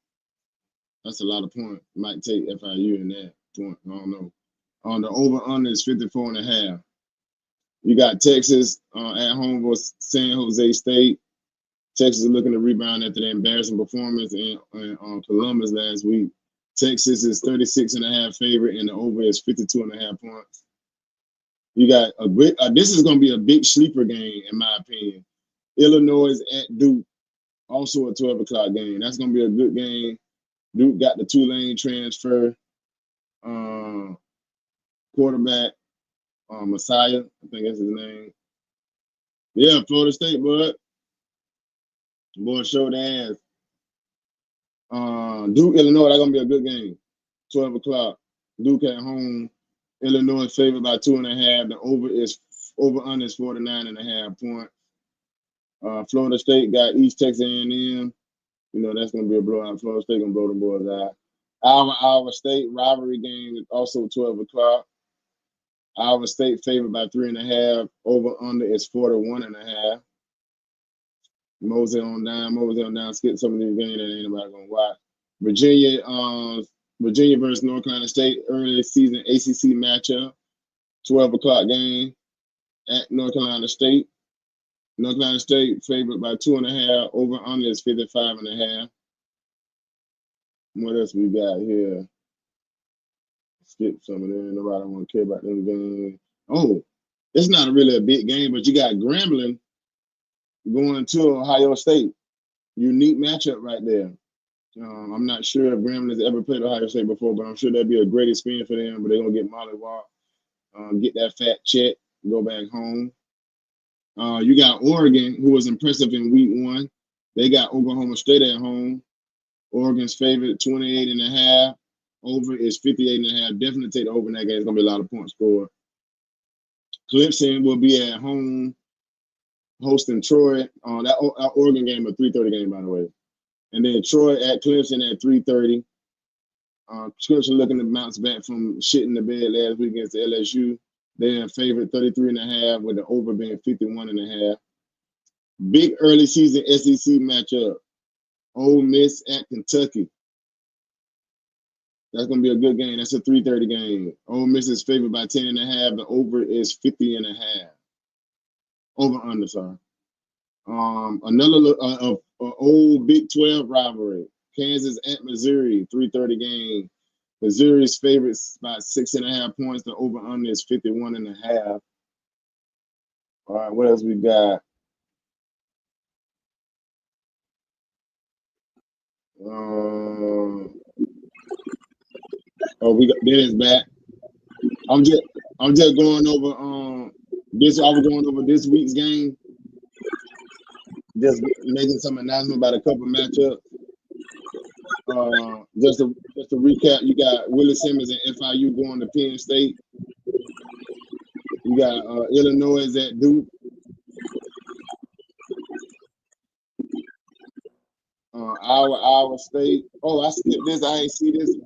That's a lot of points. Might take FIU in that point. I don't know. The over-under is 54.5. You got Texas at home with San Jose State. Texas is looking to rebound after the embarrassing performance in Columbus last week. Texas is 36.5 favorite, and the over is 52.5 points. You got this is going to be a big sleeper game, in my opinion. Illinois at Duke, also a 12 o'clock game. That's going to be a good game. Duke got the Tulane transfer. Quarterback, Messiah, I think that's his name. Yeah, Florida State, bud. Boy, showed their ass. Duke, Illinois, that's going to be a good game. 12 o'clock. Duke at home. Illinois favored by 2.5. The over-under is 49.5 points. Florida State got East Texas A&M. You You know, that's going to be a blowout. Florida State going to blow them boys out. Iowa State rivalry game is also 12 o'clock. Iowa State favored by 3.5. Over under is 41.5. Mosey on down. Skip some of these games that ain't nobody gonna watch. Virginia versus North Carolina State early season ACC matchup. 12 o'clock game at North Carolina State. North Carolina State favored by 2.5. Over under is 55.5. What else we got here? Skip some of them. Nobody want to care about them games. Oh, it's not really a big game, but you got Grambling going to Ohio State. Unique matchup right there. I'm not sure if Grambling has ever played Ohio State before, but I'm sure that'd be a great experience for them. But they're gonna get mollywop, get that fat check, go back home. You got Oregon, who was impressive in week 1. They got Oklahoma State at home. Oregon's favorite 28.5. Over is 58.5. Definitely take the over in that game. It's gonna be a lot of points scored. Clemson will be at home hosting Troy. That Oregon game, a 3:30 game, by the way. And then Troy at Clemson at 3:30. Clemson looking to bounce back from shit in the bed last week against the LSU. They're in favorite 33.5, with the over being 51.5. Big early season SEC matchup. Ole Miss at Kentucky. That's gonna be a good game. That's a 3:30 game. Ole Miss is favored by 10.5. The over is 50.5. Over under, sorry. Another old Big 12 rivalry. Kansas at Missouri, 3:30 game. Missouri's favorites by 6.5 points. The over under is 51.5. All right, what else we got? We got Dennis back. I'm just going over this. I was going over this week's game. Just making some announcement about a couple matchups. Just to recap, you got Willie Simmons and FIU going to Penn State. You got Illinois at Duke. Iowa State. Oh, I skipped this. I ain't see this.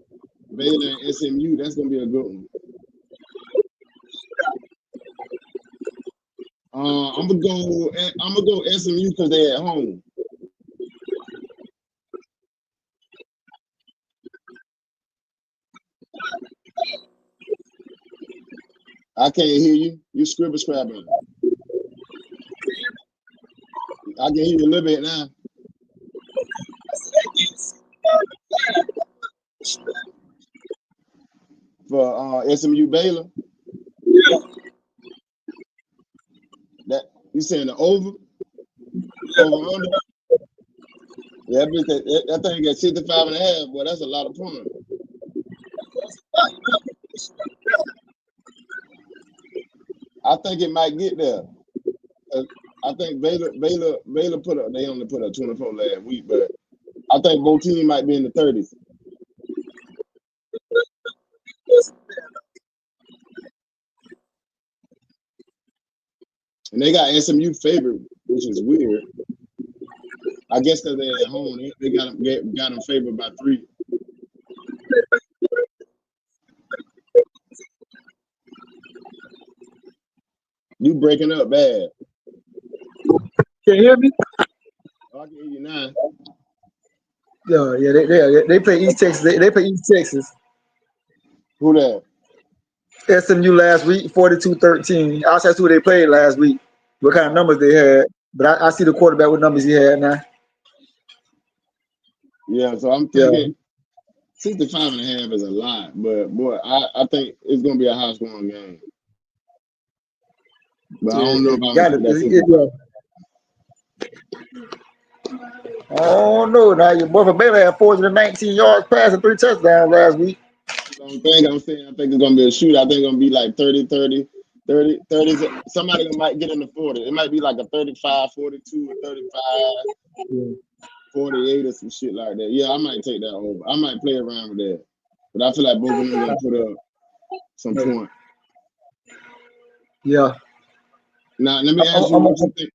Baylor and SMU. That's gonna be a good one. I'm gonna go SMU because they're at home. I can't hear you. You scrabbling. I can hear you a little bit now. For SMU Baylor. Yeah. That you saying the over? Over under? Yeah, that thing got 65.5. Boy, that's a lot of points. I think it might get there. I think Baylor they only put up 24 last week, but I think both teams might be in the 30s. And they got SMU favorite, which is weird. I guess because they're at home, they got them favored by 3. You breaking up bad. Can you hear me? I can hear you now. Yeah, they play East Texas. They play East Texas. Who that? SMU last week, 42-13. I asked who they played last week, what kind of numbers they had. But I see the quarterback, what numbers he had now. Yeah, so I'm thinking 65.5 is a lot, but boy, I think it's gonna be a high scoring game. But I don't know about I don't know. Now your boy from Baylor had 419 yards passing, 3 touchdowns last week. I think it's gonna be a shoot. I think it's gonna be like 30. Somebody might get in the 40. It might be like a 35, 42, or 35, 48 or some shit like that. Yeah, I might take that over. I might play around with that. But I feel like both of them are gonna put up some point. Yeah. Now let me ask you what you think.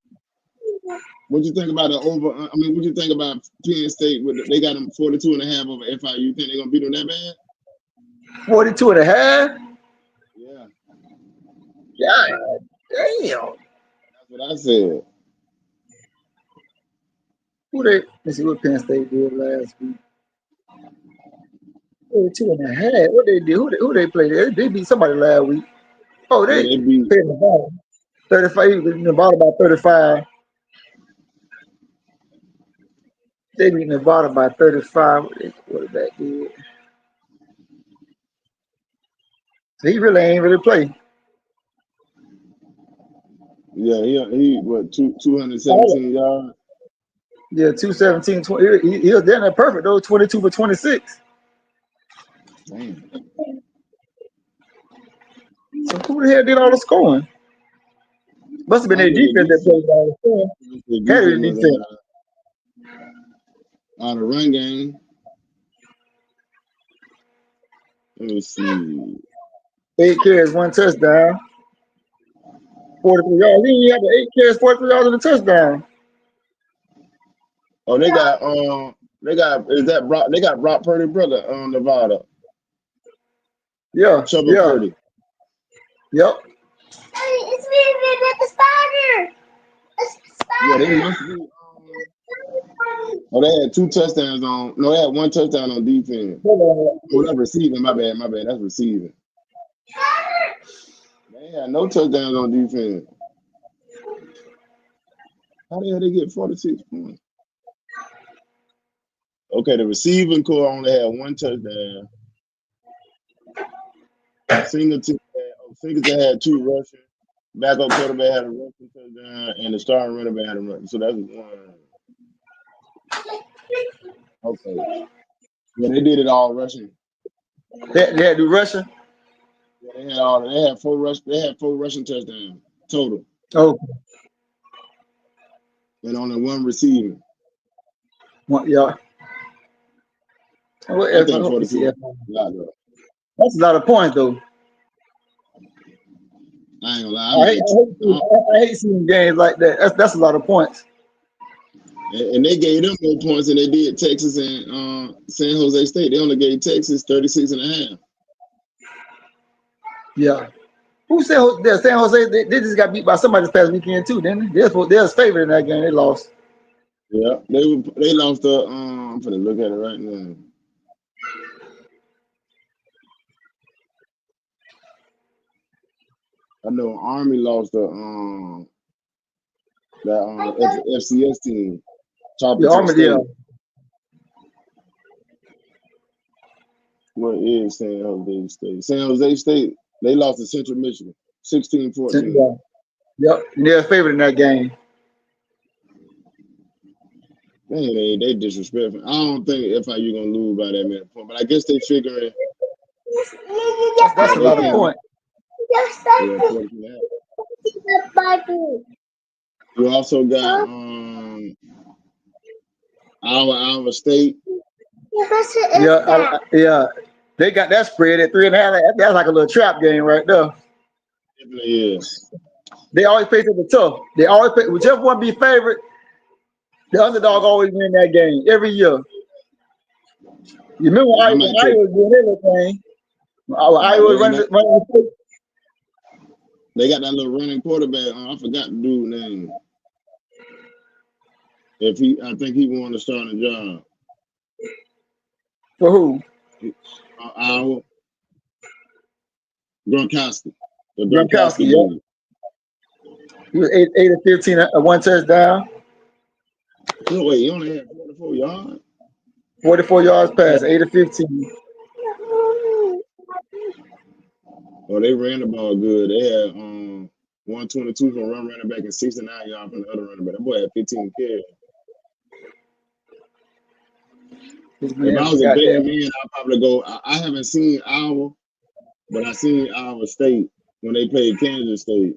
What you think about the over? I mean, what you think about Penn State? They got them 42.5 over FIU. You think they're gonna beat them that bad? 42.5? Yeah, God damn. that's what I said. Who they? Let's see what Penn State did last week. 42.5. What they did? Who they played? They beat somebody last week. Oh, Yeah, they they beat. played Nevada. 35. Nevada by 35. They beat Nevada by 35. What they quarterback did? So he really ain't really play. Yeah, he what 217 yards. Yeah, 217, 20. He was down there perfect though. 22 for 26. Damn. So who the hell did all the scoring? Must have been their defense that played all the scoring. Had to be defense. On the run game. Let me see. 8 carries, 1 touchdown. 43 yards. He didn't have the 8 carries, 43 yards and a touchdown. Oh, they got is that Brock? They got Brock Purdy brother on Nevada. Yeah, Chuba yeah. Purdy. Yep. It's me, the spider. Yeah, they must be. Oh, they had 2 touchdowns on. No, they had 1 touchdown on defense. Oh, that's receiving. My bad. That's receiving. They had no touchdowns on defense. How the hell they get 46 points? Okay, the receiving core only had 1 touchdown. Singleton had 2 rushing. Backup quarterback had a rushing touchdown, and the starting running back had a rushing. So that's 1. Okay. Yeah, they did it all rushing. They had to do rushing? Yeah, they had 4 rushing touchdowns total. Oh. And only 1 receiving. Yeah. I think 42. That's a lot of points though. I ain't gonna lie. I hate seeing games like that. That's a lot of points. And they gave them more points than they did Texas and San Jose State. They only gave Texas 36.5. Yeah. Who said San Jose? They just got beat by somebody this past weekend too, didn't they? They was favored in that game. They lost. Yeah, they lost the. I'm gonna look at it right now. I know Army lost the FCS team. The Army, yeah. What is San Jose State? San Jose State, they lost to Central Michigan, 16-14. Yep, and they're favored in that game. Man, they disrespectful. I don't think FIU gonna lose by that many points, but I guess they figuring. That's a lot of points. You also got Iowa State. Yeah. They got that spread at 3.5. That's like a little trap game right there. Definitely is. They always face it tough. They always play, whichever one be favorite, the underdog always win that game every year. You remember Iowa was doing everything. Iowa was running the They got that little running quarterback. I forgot the dude's name. I think he won the starting job. For who? Iowa. Gronkowski. Gronkowski, yeah. He was 8 of 15, 1 touchdown. No, wait, he only had 44 yards. 44 yards pass, 8 of 15. Oh, they ran the ball good. They had 122 from one running back and 69 yards from the other running back. That boy had 15 carries. If I was a betting man, I'd probably go. I haven't seen Iowa, but I seen Iowa State when they played Kansas State.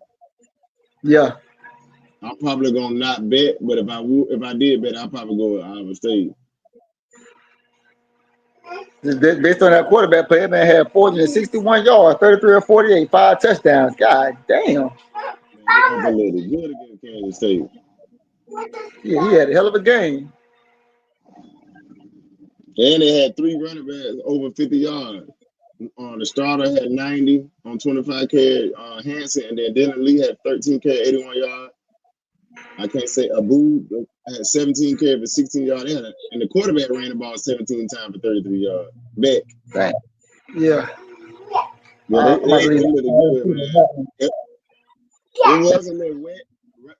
Yeah. I'm probably gonna not bet, but if I did bet, I'd probably go with Iowa State. Based on that quarterback play, that man had 461 yards, 33 or 48, 5 touchdowns. God damn. Man, good against Kansas State. Yeah, he had a hell of a game. And they had 3 running backs over 50 yards. The starter had 90 on 25 carries. Hanson and then Dylan Lee had 13 carries, 81 yards. I can't say Abu had 17 carries for 16 yards. And the quarterback ran the ball 17 times for 33 yards. Beck. Right. Yeah. Yeah, they looked good, man. It wasn't that wet.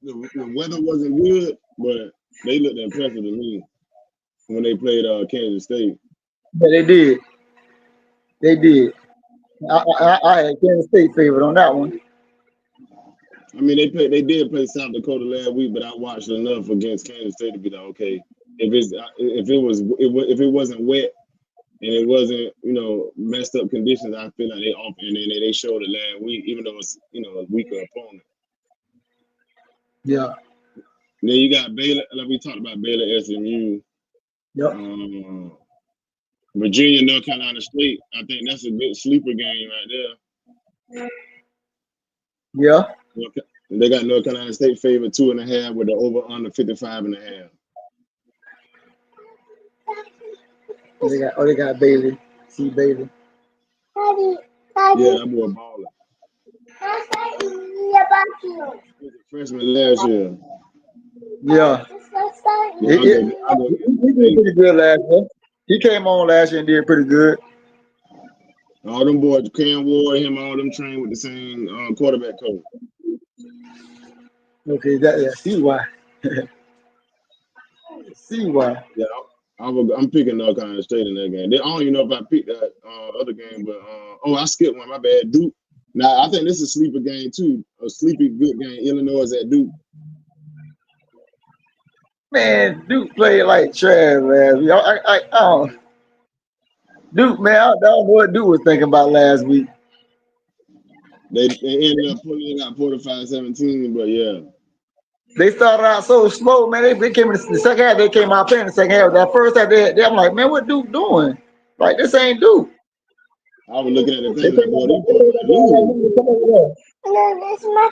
The weather wasn't good, but they looked impressive to me when they played Kansas State. Yeah, they did. They did. I had Kansas State favored on that one. I mean, they did play South Dakota last week, but I watched enough against Kansas State to be like, okay, if it wasn't wet and it wasn't messed up conditions, I feel like they showed it last week, even though it's a weaker opponent. Yeah. Then you got Baylor, like we talked about Baylor, SMU. Yep. Virginia, North Carolina State. I think that's a good sleeper game right there. Yeah. They got North Carolina State favored 2.5 with the over under 55.5. They got Bailey. See Bailey. Daddy. Yeah, that boy baller. He was a freshman last year. Yeah. He did pretty good last year. He came on last year and did pretty good. All them boys, Cam Ward, him, all them trained with the same quarterback coach. Okay, see why. See why. Yeah, I'm picking North Carolina State in that game. I don't even know if I picked that other game, but I skipped one. My bad. Duke. Now I think this is a sleeper game too. A sleepy good game. Illinois is at Duke. Man, Duke played like trash, man. I don't. Duke, man, I don't know what Duke was thinking about last week. They ended up pulling it out 45-17, but yeah. They started out so slow, man. They came in the second half. They came out playing the second half. That first half, I'm like, man, what Duke doing? Like, this ain't Duke. I was looking at the thing like, boy, these No, this is my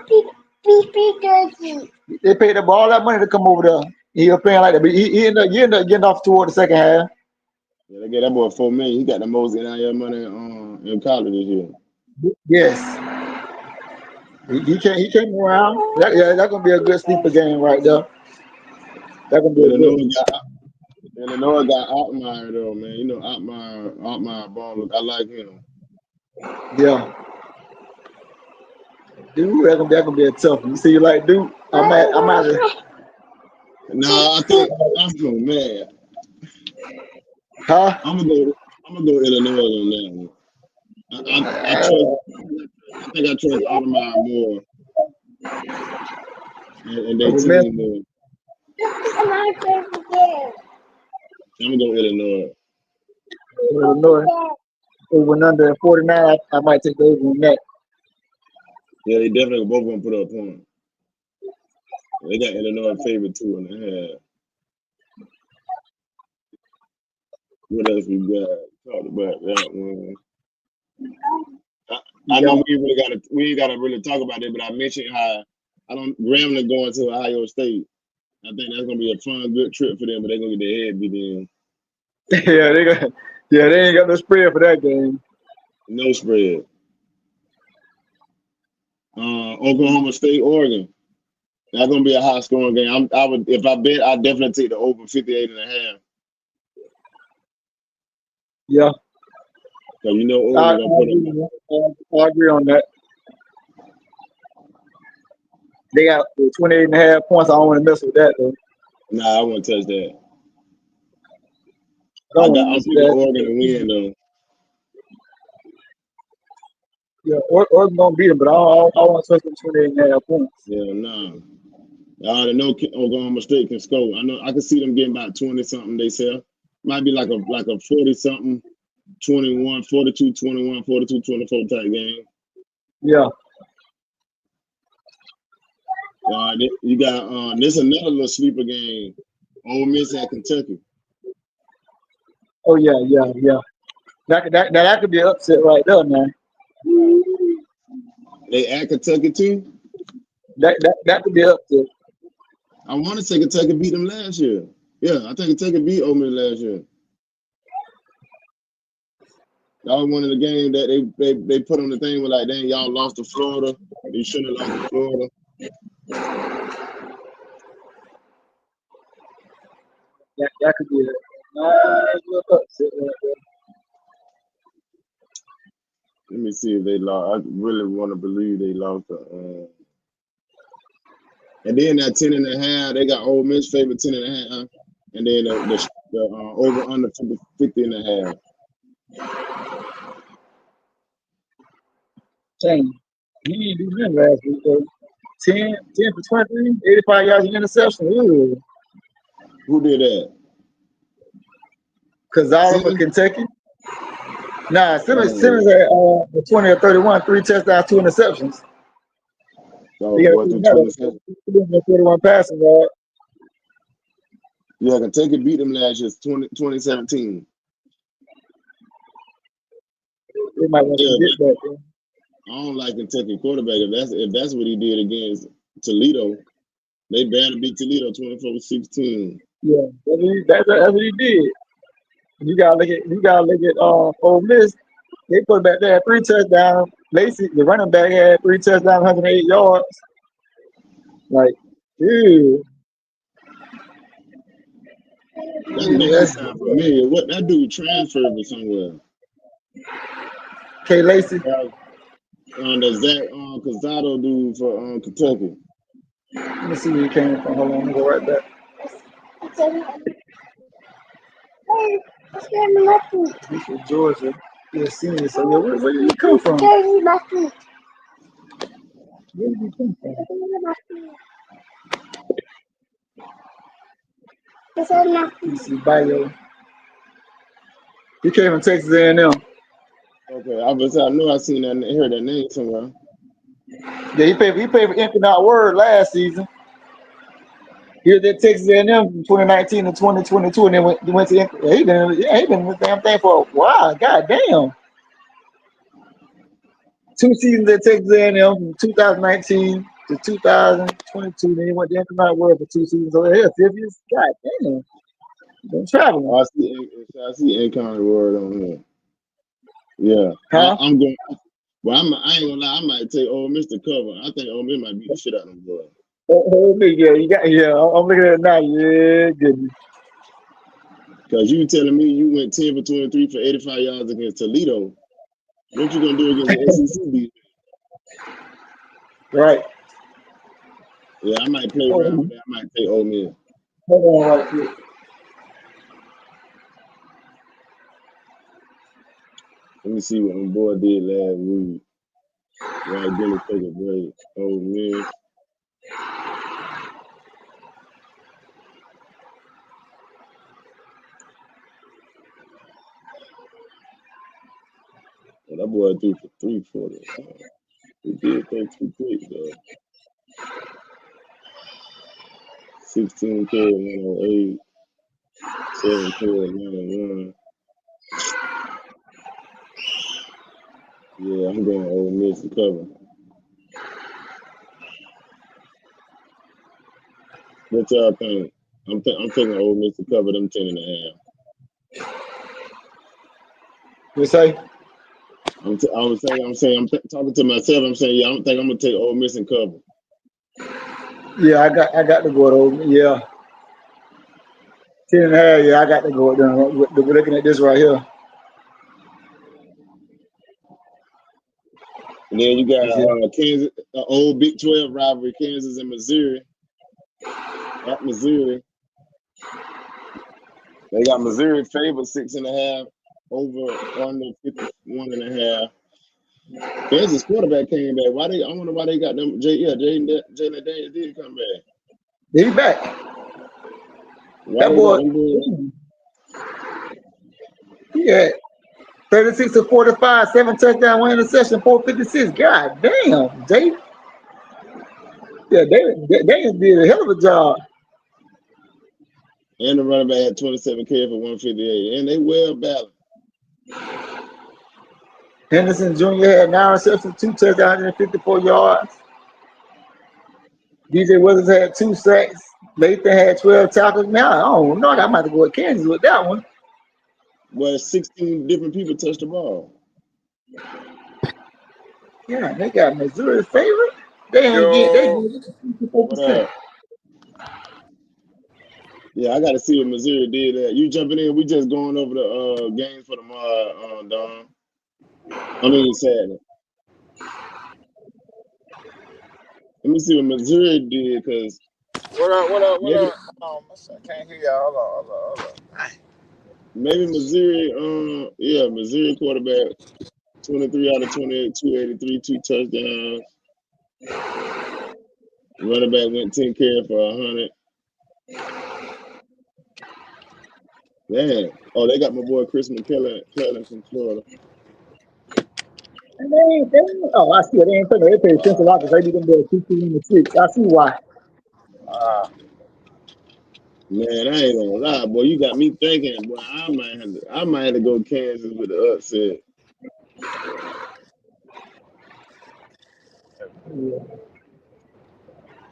PP jersey. They paid them all that money to come over there. He was playing like that, but he ended up getting off toward the second half. Yeah, they gave that boy $4 million. He got the most NIL money in college this year. Yes. He came around. That's gonna be a good sleeper game right there. That's gonna be Illinois got Altmaier though, man. You know Altmaier ball. I like him. Yeah. Dude, that's gonna be a tough one. You see, you like Duke? I'm at. No, I think I'm so mad. Huh? I'm gonna go Illinois on that one. I think I trust Altmaier more, and they team more. This is my favorite game. I'm gonna go Illinois. Illinois. Over under 49. I might take the over on that. Yeah, they definitely both gonna put up points. They got Illinois favorite 2.5. What else we got? Talked about that one. I know we ain't gotta really talk about it, but I mentioned how Grambling going to Ohio State. I think that's gonna be a fun, good trip for them, but they're gonna get their head beat in. They ain't got no spread for that game. No spread. Oklahoma State, Oregon. That's gonna be a high scoring game. If I bet, I'd definitely take the over 58.5. Yeah. So Oregon gonna put up. I agree on that. They got 28.5 points. I don't want to mess with that though. Nah, I wouldn't touch that. I'm picking Oregon to win though. Yeah, Oregon gonna beat them, but I want to touch them 28.5 points. Yeah, no. I know Oklahoma State can score. I can see them getting about 20 something. They sell. Might be like a 40 something, 21, 42, 21, 42, 24 type game. Yeah. You got this another little sleeper game. Ole Miss at Kentucky. Oh yeah. That could be an upset right there, man. They at Kentucky too. That could be an upset. I want to say Kentucky beat them last year. Yeah, I think Kentucky beat Ole Miss last year. That was one of the games that they put on the thing with like, dang, y'all lost to Florida. You shouldn't have lost to Florida. That could be it. Let me see if they lost. I really want to believe they lost. And then that 10.5, they got Ole Miss favorite 10.5, and then the over under 50.5. Dang, he didn't do nothing last week though. 10 for 23, 85 yards of interception. Ooh. Who did that? Kazara for Kentucky. Nah, Simmons had 20 or 31, 3 touchdowns, 2 interceptions. Oh, He got 31 passing yard. Yeah, Kentucky beat them last year, 2017. They might want to get that. I don't like Kentucky quarterback. If that's what he did against Toledo, they barely beat Toledo 24-16. Yeah, that's what he did. You gotta look at Ole Miss. They put back there 3 touchdowns. Lacey, the running back, had 3 touchdowns, 108 yards. Like, dude. That sounds familiar. What that dude transferred to somewhere? K. Lacey. The Zach Cazado dude for Kentucky. Let me see where he came from. Hold on, let me go right back. He's from Georgia. He's a senior. So yeah, where did he come from? Where did he come from? Let's see, bio. He came from Texas A&M. Okay, I know I seen that, heard that name somewhere. Yeah, he played for Infinite Word last season. He was at Texas A&M from 2019 to 2022, and then went to he been with the damn thing for a while. God damn. 2 seasons at Texas A&M from 2019 to 2022. Then he went to Infinite Word for 2 seasons over here. 5 years. God damn. Been traveling. Oh, I see Infinite Word on here. Yeah, huh? I'm going. Well, I ain't gonna lie. I might take Ole Miss to cover. I think Ole Miss might beat the shit out of them boys. Ole Miss, yeah, I'm looking at it now. Yeah, goodness. Because you telling me you went 10 for 23 for 85 yards against Toledo. What you gonna do against the SEC defense? Right. Yeah, I might play around with that. I might take Ole Miss. Hold on right quick. Let me see what my boy did last week. Right, didn't take a break. Ole Miss. Well, that boy threw for 340. He did throw 2 quick though. 16 carries, 108. 7 carries, 91. Yeah, I'm going Ole Miss to cover. What y'all think? I'm taking Ole Miss to cover them 10.5. You say? I'm talking to myself. I'm saying, yeah, I think I'm gonna take Ole Miss and cover. Yeah, I got to go to Ole Miss. Yeah. 10.5. Yeah, I got to go with them. We're looking at this right here. And then you got Kansas, old Big 12 rivalry, Kansas and Missouri. At Missouri, they got Missouri favored 6.5, over under 51.5. Kansas quarterback came back. I wonder why they got them. Jalen Daniels did come back. He's back. Why that boy, he had 36 to 45, 7 touchdowns, 1 interception, 456. God damn, Jay. Yeah, they did a hell of a job. And the running back had 27 carries for 158. And they well balanced. Henderson Jr. had 9 receptions, 2 touchdowns, 154 yards. DJ Withers had 2 sacks. Lathan had 12 tackles. Man, I don't know. I might have to go with Kansas with that one. Well, 16 different people touched the ball. Yeah, they got Missouri's favorite. They ain't get What up? Yeah, I got to see what Missouri did. You jumping in? We just going over the games for tomorrow, Don. I mean, Saturday. Let me see what Missouri did, because What up? I can't hear y'all. Hold on. maybe Missouri, Missouri quarterback, 23 out of 28, 283, 2 touchdowns. Running back went 10 carries for 100. Man, they got my boy Chris McClellan from Florida. I see it. They ain't playing. They played Central Office. They need them there 2-2-6. I see why. Man, I ain't gonna lie, boy. You got me thinking, boy. I might have to go Kansas with the upset. Yeah.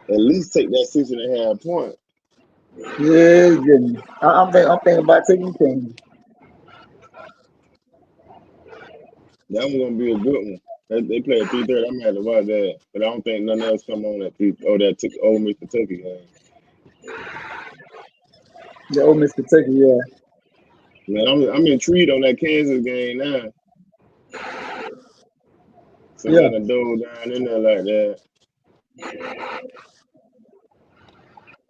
At least take that 6.5 points. Yeah, goodness. I'm thinking about taking Kansas. That one's gonna be a good one. They play at 3:30. I'm gonna have to watch that, but I don't think nothing else come on at 3. Oh, that took Ole Miss Kentucky game. The Ole Miss Kentucky, yeah. Man, I'm intrigued on that Kansas game now. Somebody dove down in there like that.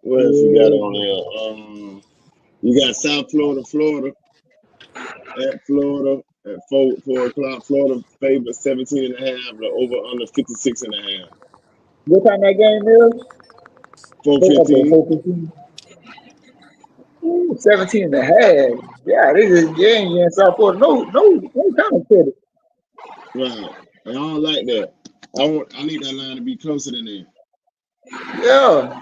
What else you got on there? You got South Florida at Florida at 4 o'clock. Florida favored 17.5. The over under 56.5. What time that game is? 4:15. 4:15. 17.5. Yeah, they just in South Florida. No kind of credit. Right. I don't like that. I need that line to be closer than that. Yeah.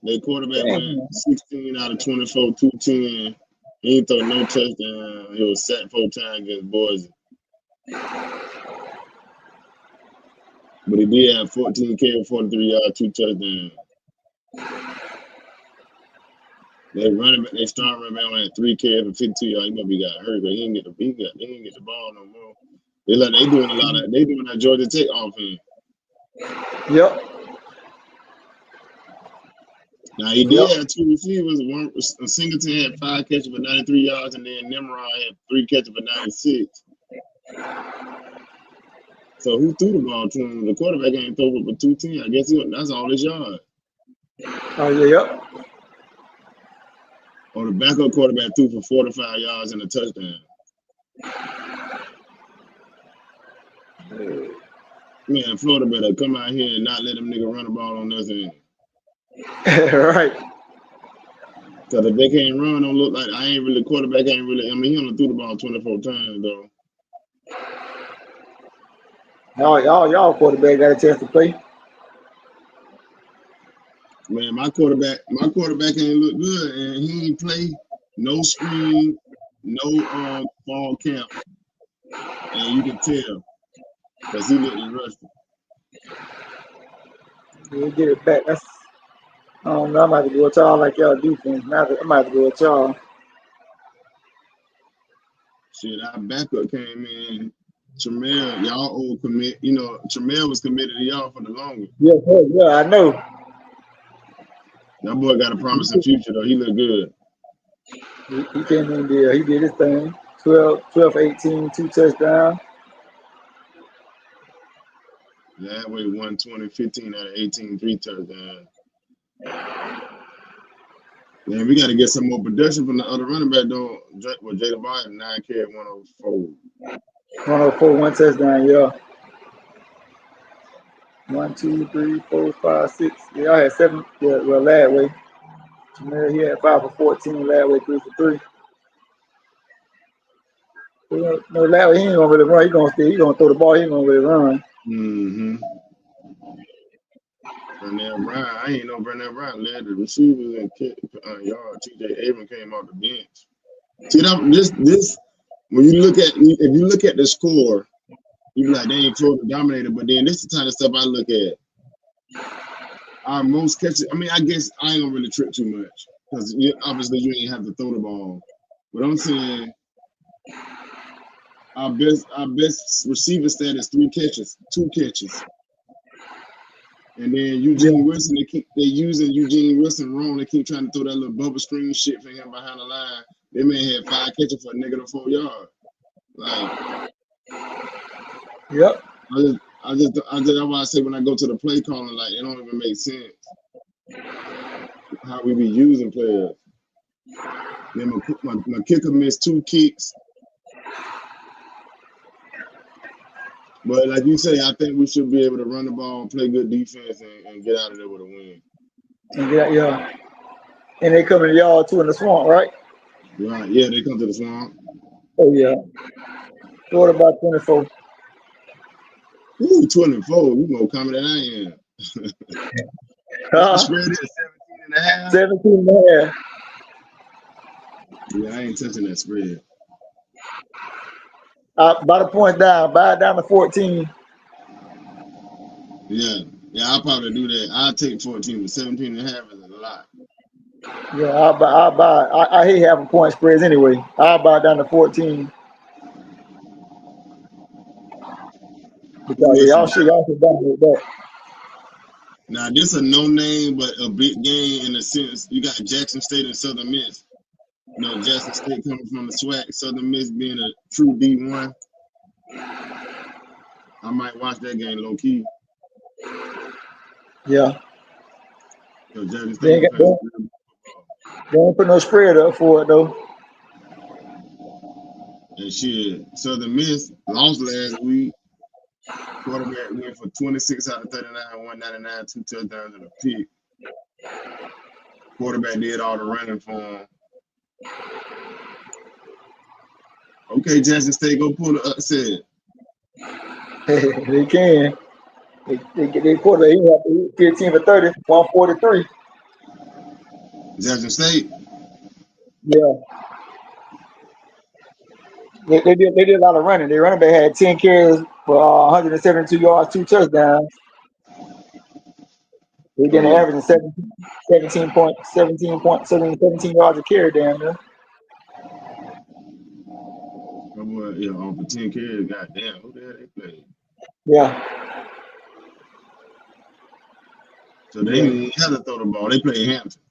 Their quarterback went 16 out of 24, 210. He didn't throw no touchdown. He was sacked 4 times against Boise. But he did have 14 carries, 43 yards, 2 touchdowns. They starting running back only had 3 carries for 52 yards. He maybe got hurt, but he didn't get the ball no more. They doing that Georgia Tech offense. Yep. Now he did have 2 receivers. Singleton had 5 catches for 93 yards, and then Nimrod had 3 catches for 96. So who threw the ball to him? The quarterback ain't throw it for 210. I guess that's all his yards. Oh yeah, yep. Or the backup quarterback threw for 45 yards and a touchdown. Man, Florida better come out here and not let them nigga run the ball on us end. Right. Cause if they can't run, don't look like quarterback ain't really. I mean, he only threw the ball 24 times though. Y'all quarterback got a chance to play. Man, my quarterback ain't look good, and he ain't play no screen, no fall camp, and you can tell because he looked rusty. We'll get it back. I don't know. I might have to go with y'all like y'all defense. I might have to go with y'all. Shit, our backup came in. Tremel, y'all old commit. You know, Tremel was committed to y'all for the longest. Yeah, I know. That boy got a promising future though. He look good. He came in there. He did his thing. 12, 18, 2 touchdowns. That way 120, 15 out of 18, 3 touchdowns. Man, we got to get some more production from the other running back though. With Jada Biden, 9 carries, 104. 104, 1 touchdown, yeah. 1, 2, 3, 4, 5, 6. Yeah, I had 7. Yeah, well, Ladway. He had 5 for 14. Ladway 3 for 3. No, Ladway, he ain't gonna really run. He gonna throw the ball. He ain't gonna really run. Mm-hmm. Bernell Brown, I ain't know Bernell Brown led the receivers and yard. TJ Abrams came off the bench. See that this when you look at the score, You be like, they ain't Florida dominated, but then this is the kind of stuff I look at. Our most catches. I mean, I guess I ain't gonna really trip too much because obviously you ain't have to throw the ball. But I'm saying our best receiver stat is 2 catches. And then Eugene Wilson, they using Eugene Wilson wrong. They keep trying to throw that little bubble screen shit for him behind the line. They may have 5 catches for a -4 yards. Like, Yep. that's why I say when I go to the play calling, like it don't even make sense how we be using players. Then my kicker missed 2 kicks. But like you say, I think we should be able to run the ball, play good defense, and get out of there with a win. Yeah. And they come in y'all too in the swamp, right? Right. Yeah, they come to the swamp. Oh yeah. Florida by 24. Ooh, 24. You more coming than I am. The spread is 17.5. 17.5. Yeah, I ain't touching that spread. By the point down, buy it down to 14. Yeah, I'll probably do that. I'll take 14, but 17.5 is a lot. Yeah, I'll buy. I hate having point spreads anyway. I'll buy it down to 14. Because y'all should dominate that. Now, this a no name, but a big game in a sense. You got Jackson State and Southern Miss. You know, Jackson State coming from the SWAC, Southern Miss being a true D1. I might watch that game low key. Yeah. Jackson State They don't put no spread up for it though. And shit, Southern Miss lost last week. Quarterback went for 26 out of 39, 199, 2 touchdowns and a pick. Quarterback did all the running for him. Okay, Jackson State, go pull the upset. They can. They quarterback. He had 15 for 30, 143. Jackson State. Yeah. They did a lot of running. Their running back had 10 carries for 172 yards, 2 touchdowns. They did an average of 17 yards a carry down there. Yeah, on for 10 carries, goddamn, who the hell they played? Yeah. So they didn't even have to throw the ball. They played Hampton.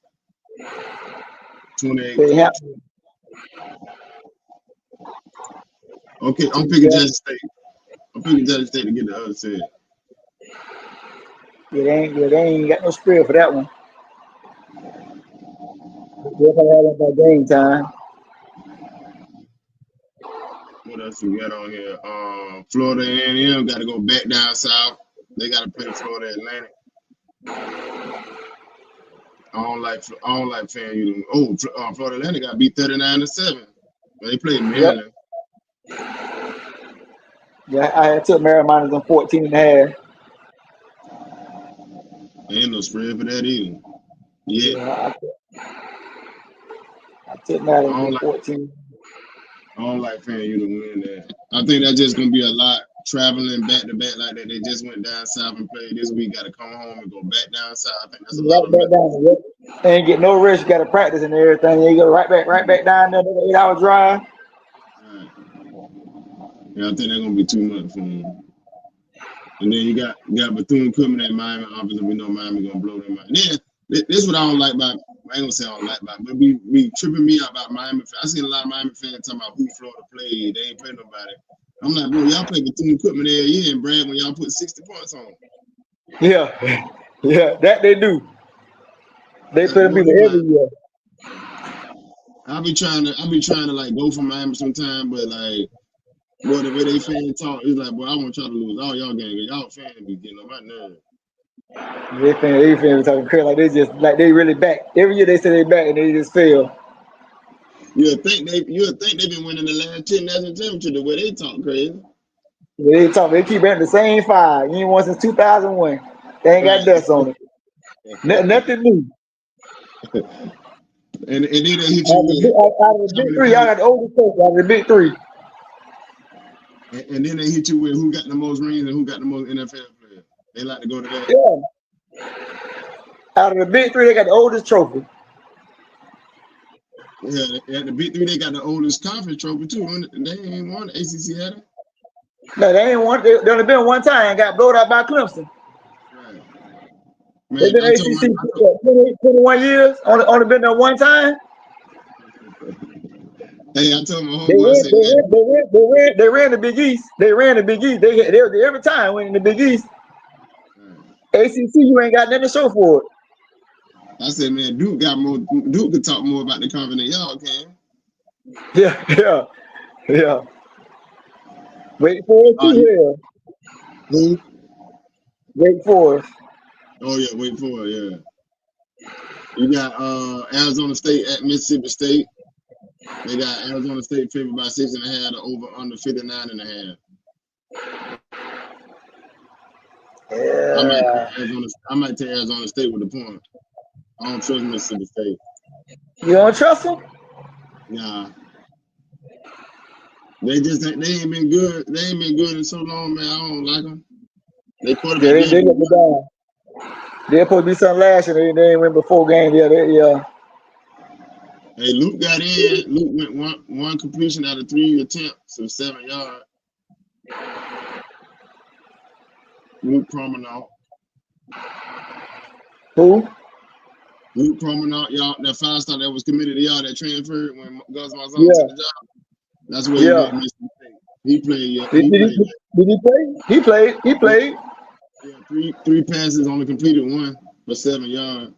28. They Hampton. Okay, I'm picking Jackson State. I'm picking Jackson State to get the other side. Yeah, they ain't got no spread for that one. They're gonna have it by game time. What else we got on here? Florida A&M got to go back down south. They got to play Florida Atlantic. I don't like FAMU. Florida Atlantic got beat 39-7. They played Maryland. Yeah, I took Maryland on 14.5. Ain't no spread for that either. Yeah. I took Maryland on 14. I don't like FAMU to win that. I think that's just gonna be a lot traveling back to back like that. They just went down south and played this week. Got to come home and go back down south. I think that's a lot. They ain't get no rest. You got to practice and everything. You go right back down there. 8-hour drive. Right. Yeah, I think that's gonna be too much for them. And then you got Bethune coming at Miami. Obviously, we know Miami gonna blow them out. Yeah, this is what I don't like about. I ain't gonna say I don't like about, but we tripping me out about Miami. I seen a lot of Miami fans talking about who Florida played. They ain't play nobody. I'm like, bro, y'all play Bethune Cookman every year and brag when y'all put 60 points on. Yeah, that they do. They play them people every year. I be trying to like go for Miami sometime, but like, boy, the way they fans talk, it's like, boy, I want y'all to lose all y'all games. Y'all fans be getting on my nerves. They fans talking crazy like they really back. Every year they say they back and they just fail. You'd think they've been winning the last 10 national championships the way they talk crazy. They keep running the same 5. You ain't won since 2001. They ain't got dust on it. Nothing new. And then they hit you out of the big 3, y'all got the oldest coach out of the big 3. And then they hit you with who got the most rings and who got the most NFL players. They like to go to that. Yeah. Out of the big three, they got the oldest trophy. Yeah, at the big three, they got the oldest conference trophy too. They ain't won the ACC, had it. No, they ain't one. They only been one time and got blown out by Clemson. Right. They've Man, been ACC 21 years. Only been there one time. Hey, I told my They homeboy, I said, man, ran the Big East. They ran the Big East. They every time winning the Big East. ACC, you ain't got nothing to show for it. I said, man, Duke got more. Duke could talk more about the conference than y'all can. Yeah. Wake Forest too. Who? Wake Forest. Oh yeah, Wake Forest. Yeah. You got Arizona State at Mississippi State. They got Arizona State favored by 6.5. The over under 59.5. Yeah. I might take Arizona State with the point. I don't trust Mississippi State. You don't trust them? Nah. They ain't been good. They ain't been good in so long, man. I don't like them. They quarterback. They let me down. They're supposed to be something last year. They ain't win before game. Yeah. Hey, Luke got in. Luke went one completion out of 3 attempts, so 7 yards. Luke Promenade. Who? Luke Promenade, y'all, that 5-star that was committed to y'all that transferred when Gus Malzahn took the job. That's where he went Mississippi State. He played. Did he play? He played. Yeah, three passes, only completed 1 for 7 yards.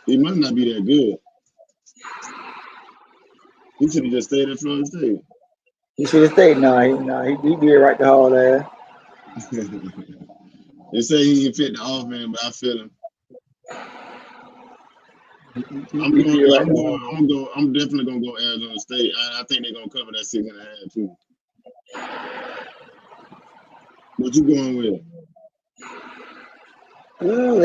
He must not be that good. He should have just stayed at Florida State. He should have stayed. He did right the whole ass. They say he didn't fit the offense, but I feel him. I'm definitely gonna go Arizona State. I think they're gonna cover that 6.5 too. What you going with? Ooh,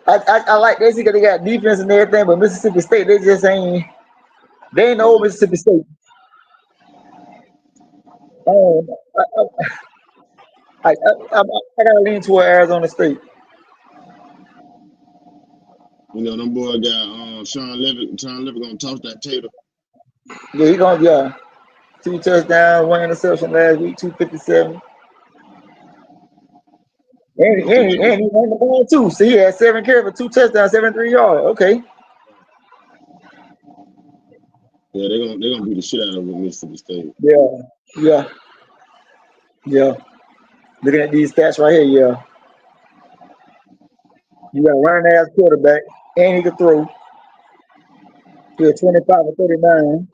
I like this because they got defense and everything, but Mississippi State, they just ain't. They ain't the old Mississippi State. I gotta lean toward Arizona State. You know, them boy got Sean Levitt. Sean Levitt gonna toss that tater. Yeah, he gonna 2 touchdowns, 1 interception last week, 257. And he ran the ball too. So he had 7 carries for 2 touchdowns, 73 yards. Okay. Yeah, they're gonna beat the shit out of Mississippi State. Yeah. Looking at these stats right here, yeah. You got a running ass quarterback, and he can throw. He had 25 or 39.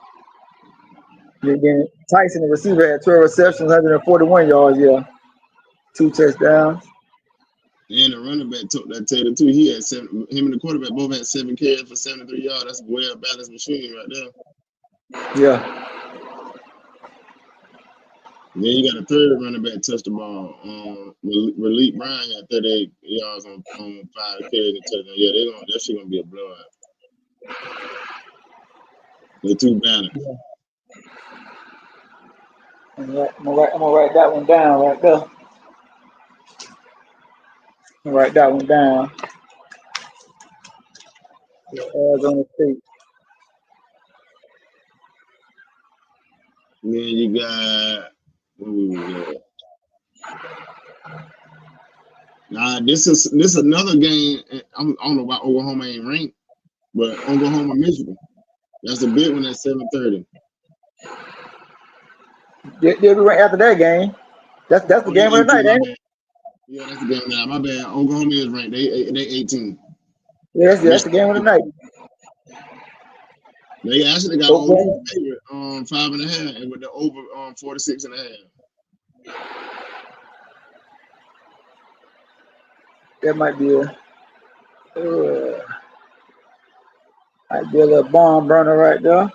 Then Tyson, the receiver, had 12 receptions, 141 yards. Yeah, 2 touchdowns. And the running back took that tater too. He had 7. Him and the quarterback both had 7 carries for 73 yards. That's a well balanced machine right there. Yeah. Then you got a third running back touch the ball. Relief Bryan had 38 yards on 5 carries and touchdown. Yeah, that shit gonna be a blowout. They're too balanced. Yeah. I'm gonna write that one down right there. Write that one down. Arizona State. And then you got Nah, this is another game. I don't know why Oklahoma ain't ranked, but Oklahoma Michigan. That's the big one at 7:30. They'll be right after that game. That's the game of the night, ain't it? Yeah, that's the game of the night. My bad. Oklahoma is ranked. They 18. Yeah, that's the game of the night. They actually got over favorite 5.5 and with the over 46.5. That might be might be a little bomb burner right there.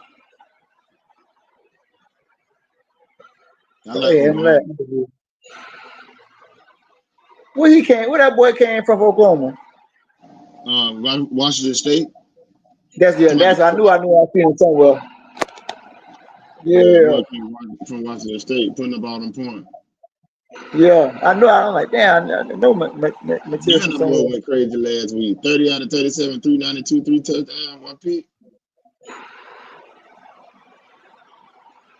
Where that boy came from, Oklahoma? Washington State. I knew I seen him somewhere. Yeah, from Washington State, putting up all them points. yeah. I know. I'm like, damn. I know Matthias Damn, from that boy somewhere. went crazy last week. 30 out of 37, 392, 3 touchdowns, 1 pick.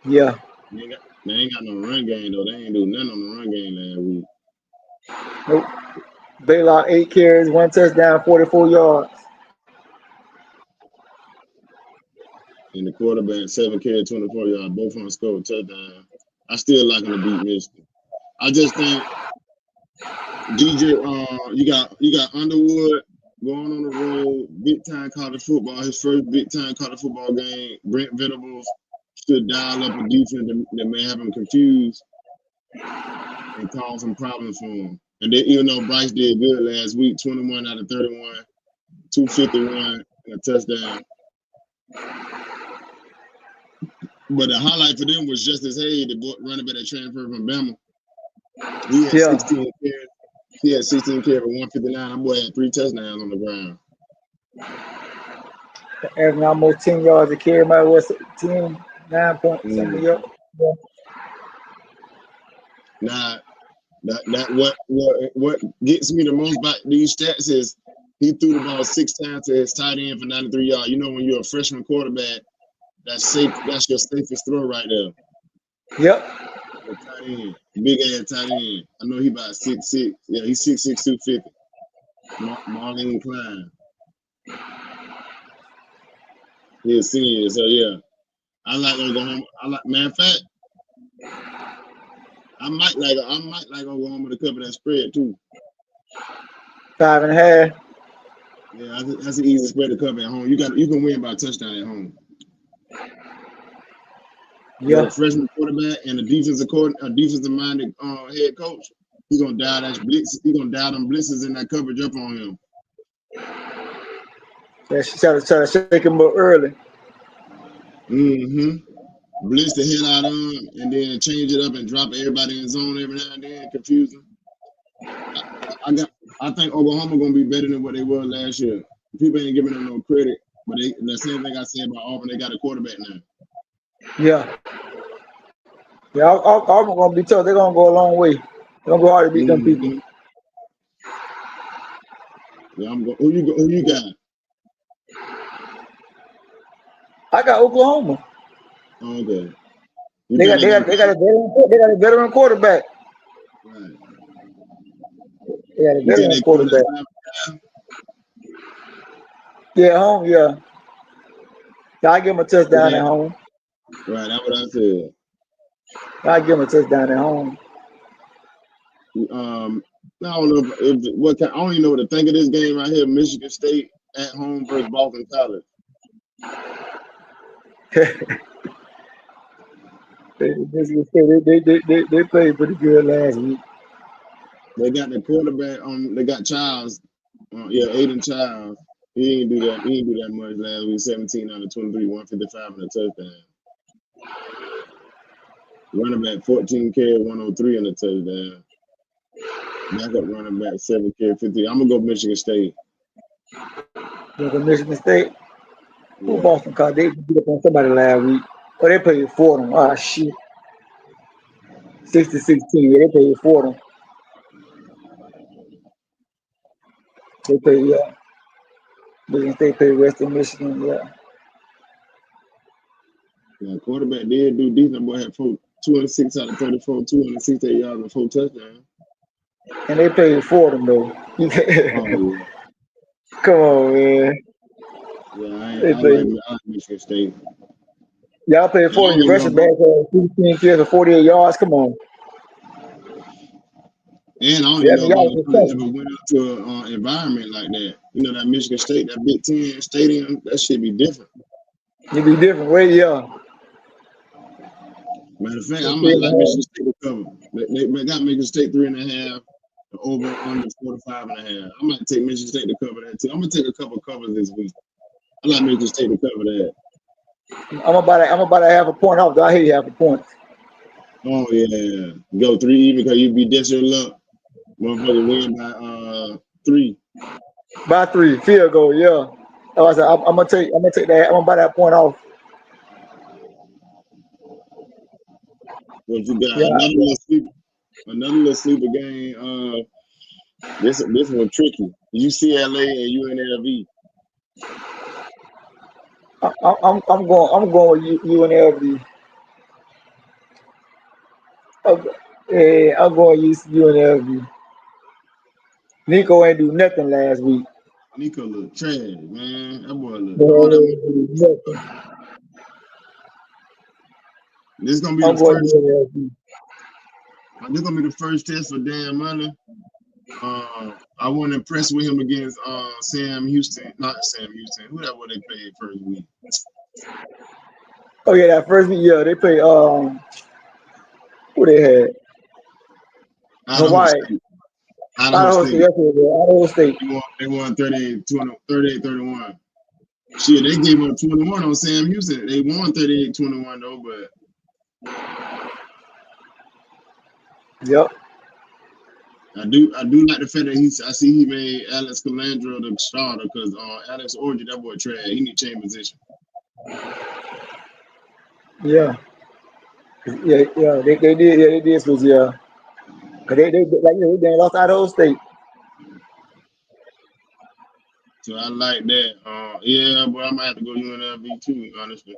Yeah. They ain't got no run game though. They ain't do nothing on the run game last week. Nope. Baylock 8 carries, 1 touchdown, 44 yards. And the quarterback 7 carries, 24 yards, both of them scored touchdown. I still like them to beat Michigan. I just think DJ, you got Underwood going on the road, big time college football. His first big time college football game. Brent Venables should dial up a defense that may have him confused and cause some problems for him. And then, even though Bryce did good last week, 21 out of 31, 251, and a touchdown. But the highlight for them was Justice Hayes, the running back that transferred from Bama. He had 16 carries. He had 16 carries for 159. That boy had 3 touchdowns on the ground. Averaging almost 10 yards a carry. My was 10, 9 point something yards. Yeah. Now, what gets me the most about these stats is he threw the ball 6 times to his tight end for 93 yards. You know, when you're a freshman quarterback, that's safe. That's your safest throw right there. Yep. The tight end, big ass tight end. I know he about 6'6". Yeah, he's 6'6", 250. Marlene Klein. He's a senior, so yeah. I like Oklahoma. Matter of fact, I might like Oklahoma to cover that spread too. 5.5. Yeah, that's an easy spread to cover at home. You can win by a touchdown at home. Yeah. With a freshman quarterback and a defensive-minded head coach, he's gonna dial that blitz. He's gonna dial them blitzes in that coverage up on him. Yeah, she try to shake him up early. Blitz the hell out of him and then change it up and drop everybody in zone every now and then, confuse them. I think Oklahoma gonna be better than what they were last year. People ain't giving them no credit, but the same thing I said about Auburn, they got a quarterback now. Yeah. Yeah, Auburn gonna be tough. They're gonna go a long way. They're gonna go hard to beat them people. Yeah, who you got? I got Oklahoma. Oh, okay. They got a veteran quarterback. Right. They got a veteran quarterback. Yeah, home. Yeah. I give him a touchdown at home. Right, that's what I said. I give him a touchdown at home. I don't know I don't even know what to think of this game right here. Michigan State at home versus Boston College. They played pretty good last week. They got the quarterback. They got Childs. Aiden Childs. He didn't do that. He didn't do that much last week. 17 out of 23, 155 and a touchdown. Running back 14 carry, 103 and a touchdown. Backup running back 7 carry, 50. I'm gonna go Michigan State. You go Michigan State. Who Boston College? They beat up on somebody last week. Oh, they played for them. Ah, shit. 60-16. Yeah, they played for them. They played, yeah. Michigan State played Western Michigan, yeah. Yeah, quarterback did do decent. Boy had 206 out of 34, 268 yards and 4 touchdowns. And they played for them, though. Yeah. Come on, man. Yeah, I like Michigan State. Y'all played for them. Your rushing back 15 carries for 48 yards. Come on. And I don't even know if they ever went up to an environment like that. You know, that Michigan State, that Big Ten stadium, that should be different. It'd be different. Way, yeah. Matter of fact, I might like Michigan State to cover. They got Michigan State 3.5, over under 45.5. I might take Michigan State to cover that too. I'm gonna take a couple covers this week. I like Michigan State to cover that. I'm about to have a point off. I hate half a point. Oh yeah, go 3 even because you be dead your luck. Motherfucker win by 3. By 3, field goal, yeah. Oh, I said I'm gonna take that. I'm gonna buy that point off. What you got? Yeah, Another little sleeper game. This one tricky. UCLA and UNLV. I'm going with UNLV. I'm going to use UNLV. Nico ain't do nothing last week. Nico look trash, man. That boy look. Boy, All that. ain't do nothing. This gonna be I'm the going first. UNLV. This gonna be the first test for Dan Mullen. I wasn't impressed with him against Sam Houston. Not Sam Houston. Who that was they played first week? Oh yeah, that first week, yeah, they played who they had? Idaho Hawaii. State. Idaho State. Idaho State. They won 38-31. Shit, they gave up 21 on Sam Houston. They won 38-21 though, but Yep. I do like the fact that I see he made Alex Calandro the starter because Alex Orji, that boy trash. He need to change position. Yeah. Yeah. They did. Yeah, they did. Was yeah. Cause they they lost Idaho State. So I like that. Yeah, but I might have to go UNLV too, honestly.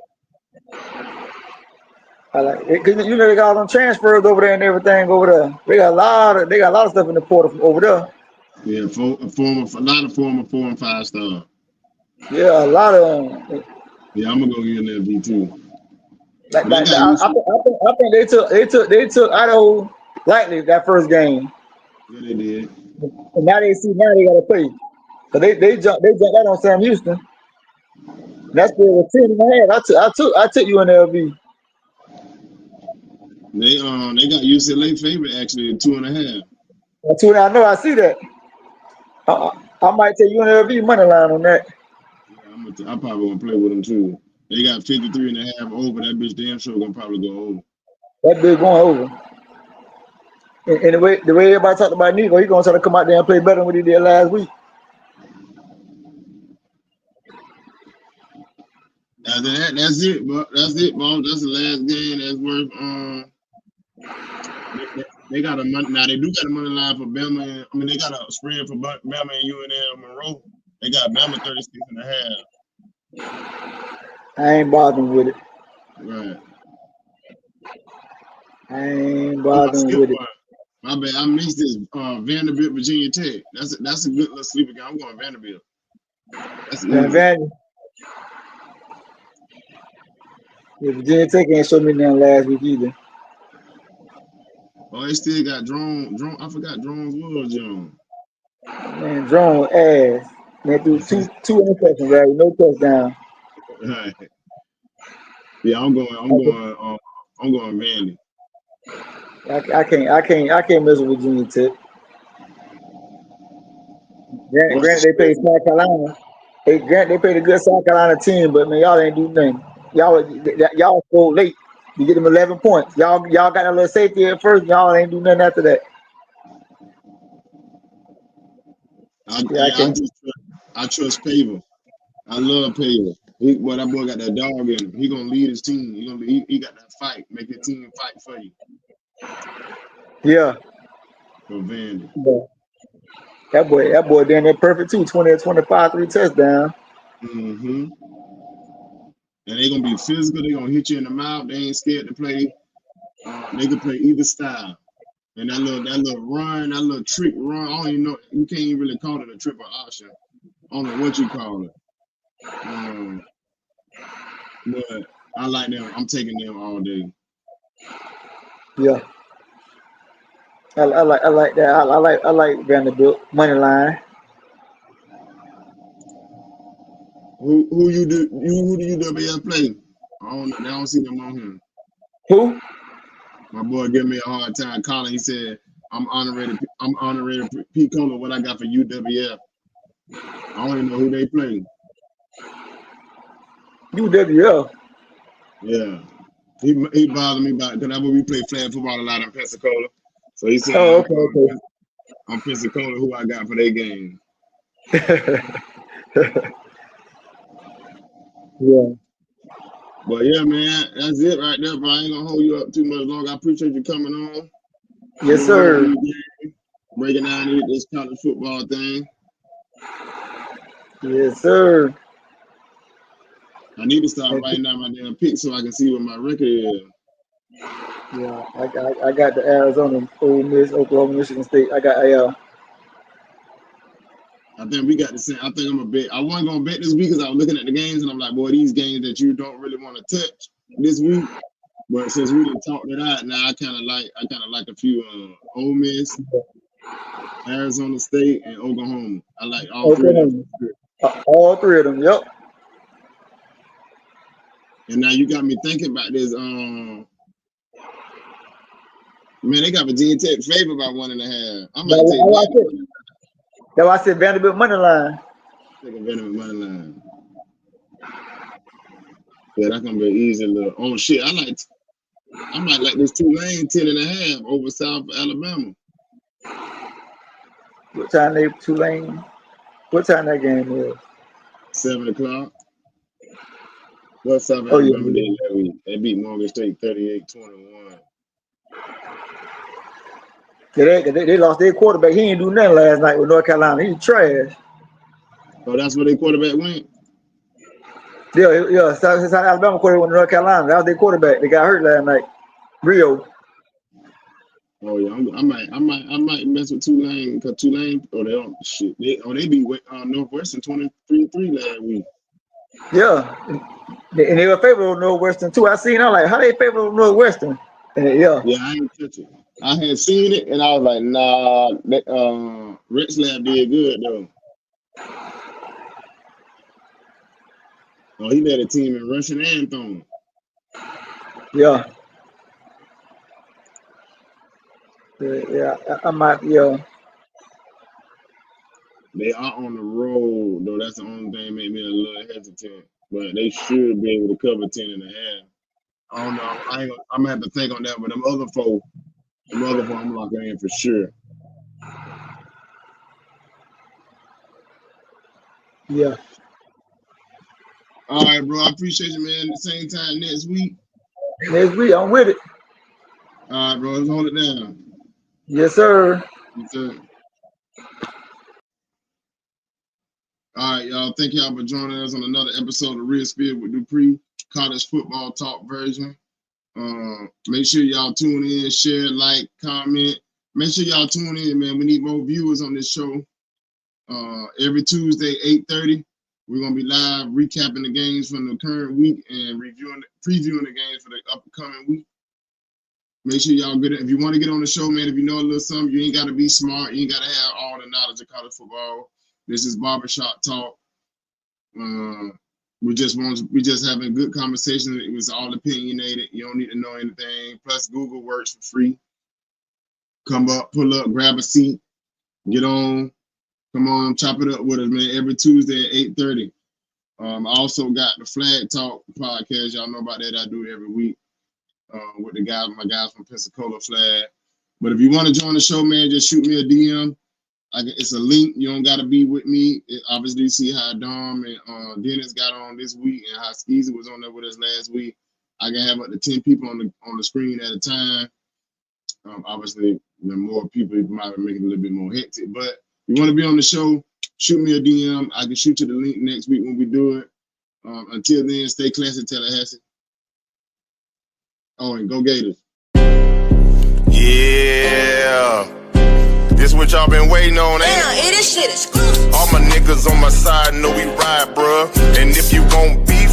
I like it, cause you know they got all them transfers over there and everything over there. They got a lot of stuff in the portal from over there. Yeah, a lot of former 4 and 5 star. Yeah, a lot of them. Yeah, I'm gonna go UNLV too. I think they took Idaho lightly that first game. Yeah, they did. And now they gotta play. So they jumped out on Sam Houston. That's where it was 10.5. I took UNLV. They got UCLA favorite actually at 2.5. I know I see that. I might take UNLV money line on that. Yeah, I probably won't play with them too. They got 53.5 over. That bitch damn sure gonna probably go over. That big going over. And the way everybody talked about Nico, he gonna try to come out there and play better than what he did last week. That's it, but that's it, boss. That's the last game that's worth. They got a money now. They do got a money line for Bama. They got a spread for Bama and UNL Monroe. They got Bama 36.5. I ain't bothering with it. Right. I ain't bothering with it. My bad. I missed this. Vanderbilt, Virginia Tech. That's a good little sleeper game. I'm going Vanderbilt. That's easy. Yeah, Virginia Tech ain't showed me nothing last week either. Oh, they still got Drone. I forgot Drone's was John. Man, Drone ass. Man, threw two interceptions, right? No touchdown. Right. Yeah, I'm going Vandy. I can't mess with Virginia Tech. Granted, they played South Carolina. They played a good South Carolina team, but man, y'all ain't do nothing. Y'all scored late. You get them 11 points. Y'all got a little safety at first. Y'all ain't do nothing after that. I trust Paver. I love Paver. That boy got that dog in him. He gonna lead his team. He got that fight. Make your team fight for you. Yeah. For Vandy. Yeah. That boy doing that perfect too. 20-25, 3 touchdowns. Mm-hmm. And they gonna be physical. They gonna hit you in the mouth. They ain't scared to play. They can play either style. And that little run, that little trick run. I don't even know. You can't even really call it a triple option. I don't know what you call it. But I like them. I'm taking them all day. Yeah. I like that. I like Vanderbilt money line. Who do you UWF play? I don't see them on here. Who? My boy gave me a hard time calling. He said I'm honorary Pete Cola, what I got for UWF. I don't even know who they play. UWF. Yeah. He bothered me about because that's where we play flag football a lot in Pensacola. So he said, okay. I'm Pensacola, who I got for their game. Yeah. But yeah, man, that's it right there, bro. I ain't gonna hold you up too much longer. I appreciate you coming on. Yes, sir. Breaking down this college football thing. Yes, sir. I need to start writing down my damn picks so I can see what my record is. Yeah, I got the Arizona, Ole Miss, Oklahoma, Michigan State. I think we got the same. I think I'm gonna bet. I wasn't gonna bet this week because I was looking at the games and I'm like, boy, these games that you don't really want to touch this week. But since we didn't talk it out, now I kind of like a few Ole Miss, Arizona State, and Oklahoma. I like all three of them. All three of them. Yep. And now you got me thinking about this. Man, they got Virginia Tech favored by 1.5. I'm gonna take That's why I said Vanderbilt money line. Take a Vanderbilt money line. Yeah, that's gonna be easy little. Oh shit, I might like this Tulane 10.5 over South Alabama. What time they Tulane? What time that game is? 7 o'clock. What's South Alabama did that week? They beat Morgan State 38-21. They lost their quarterback. He didn't do nothing last night with North Carolina. He was trash. Oh, that's where their quarterback went? Yeah. South Alabama quarterback went to North Carolina. That was their quarterback. They got hurt last night. Rio. Oh yeah, I might mess with Tulane because Tulane. Oh, they don't shit. They beat Northwestern 23-3 last week. Yeah, and they were favorable to Northwestern too. I seen. I'm like, how they favorable to Northwestern? Yeah. Yeah, I ain't touch it. I had seen it and I was like, nah. Rex Lab did good though. Oh, he led a team in rushing and throwing. Yeah. Yeah, I might. Yeah. They are on the road though. That's the only thing that made me a little hesitant. But they should be able to cover 10.5. I don't know. I'm gonna have to think on that. But them other four, I'm locking in for sure. Yeah. All right, bro. I appreciate you, man. At the same time next week. Next week, I'm with it. All right, bro. Let's hold it down. Yes, sir. Yes, sir. All right, y'all. Thank y'all for joining us on another episode of Real Spill with Dupree, college football talk version. Make sure y'all tune in, share, like, comment. Make sure y'all tune in, man. We need more viewers on this show. Every Tuesday, 8:30. We're gonna be live recapping the games from the current week and previewing the games for the upcoming week. Make sure y'all get it. If you want to get on the show, man, if you know a little something, you ain't gotta be smart. You ain't gotta have all the knowledge of college football. This is barbershop talk. We just having good conversation. It was all opinionated. You don't need to know anything. Plus, Google works for free. Come up, pull up, grab a seat, get on. Come on, chop it up with us, man. Every Tuesday at 8:30. I also got the Flag Talk podcast. Y'all know about that. I do it every week with my guys from Pensacola Flag. But if you want to join the show, man, just shoot me a DM. It's a link. You don't got to be with me. Obviously, you see how Dom and Dennis got on this week and how Skeezy was on there with us last week. I can have up to 10 people on the screen at a time. Obviously, the more people, it might make it a little bit more hectic. But if you want to be on the show, shoot me a DM. I can shoot you the link next week when we do it. Until then, stay classy, Tallahassee. Oh, and go Gators. Yeah. This what y'all been waiting on, ain't it? This shit exclusive. All my niggas on my side know we ride, bruh. And if you gon' beef,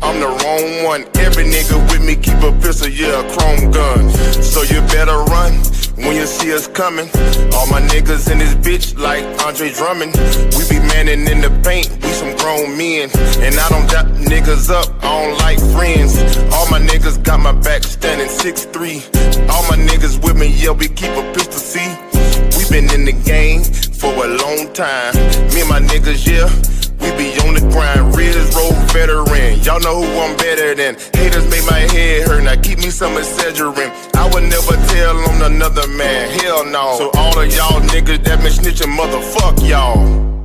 I'm the wrong one. Every nigga with me keep a pistol, yeah, a chrome gun. So you better run when you see us coming. All my niggas in this bitch like Andre Drummond. We be manning in the paint, we some grown men. And I don't dap niggas up, I don't like friends. All my niggas got my back standing 6'3". All my niggas with me, yeah, we keep a pistol, see. We been in the game for a long time. Me and my niggas, yeah, we be on the grind. Riz Road veteran, y'all know who I'm better than. Haters make my head hurt, now keep me some Excedrin. I would never tell on another man, hell no. So all of y'all niggas that been snitching, motherfuck y'all.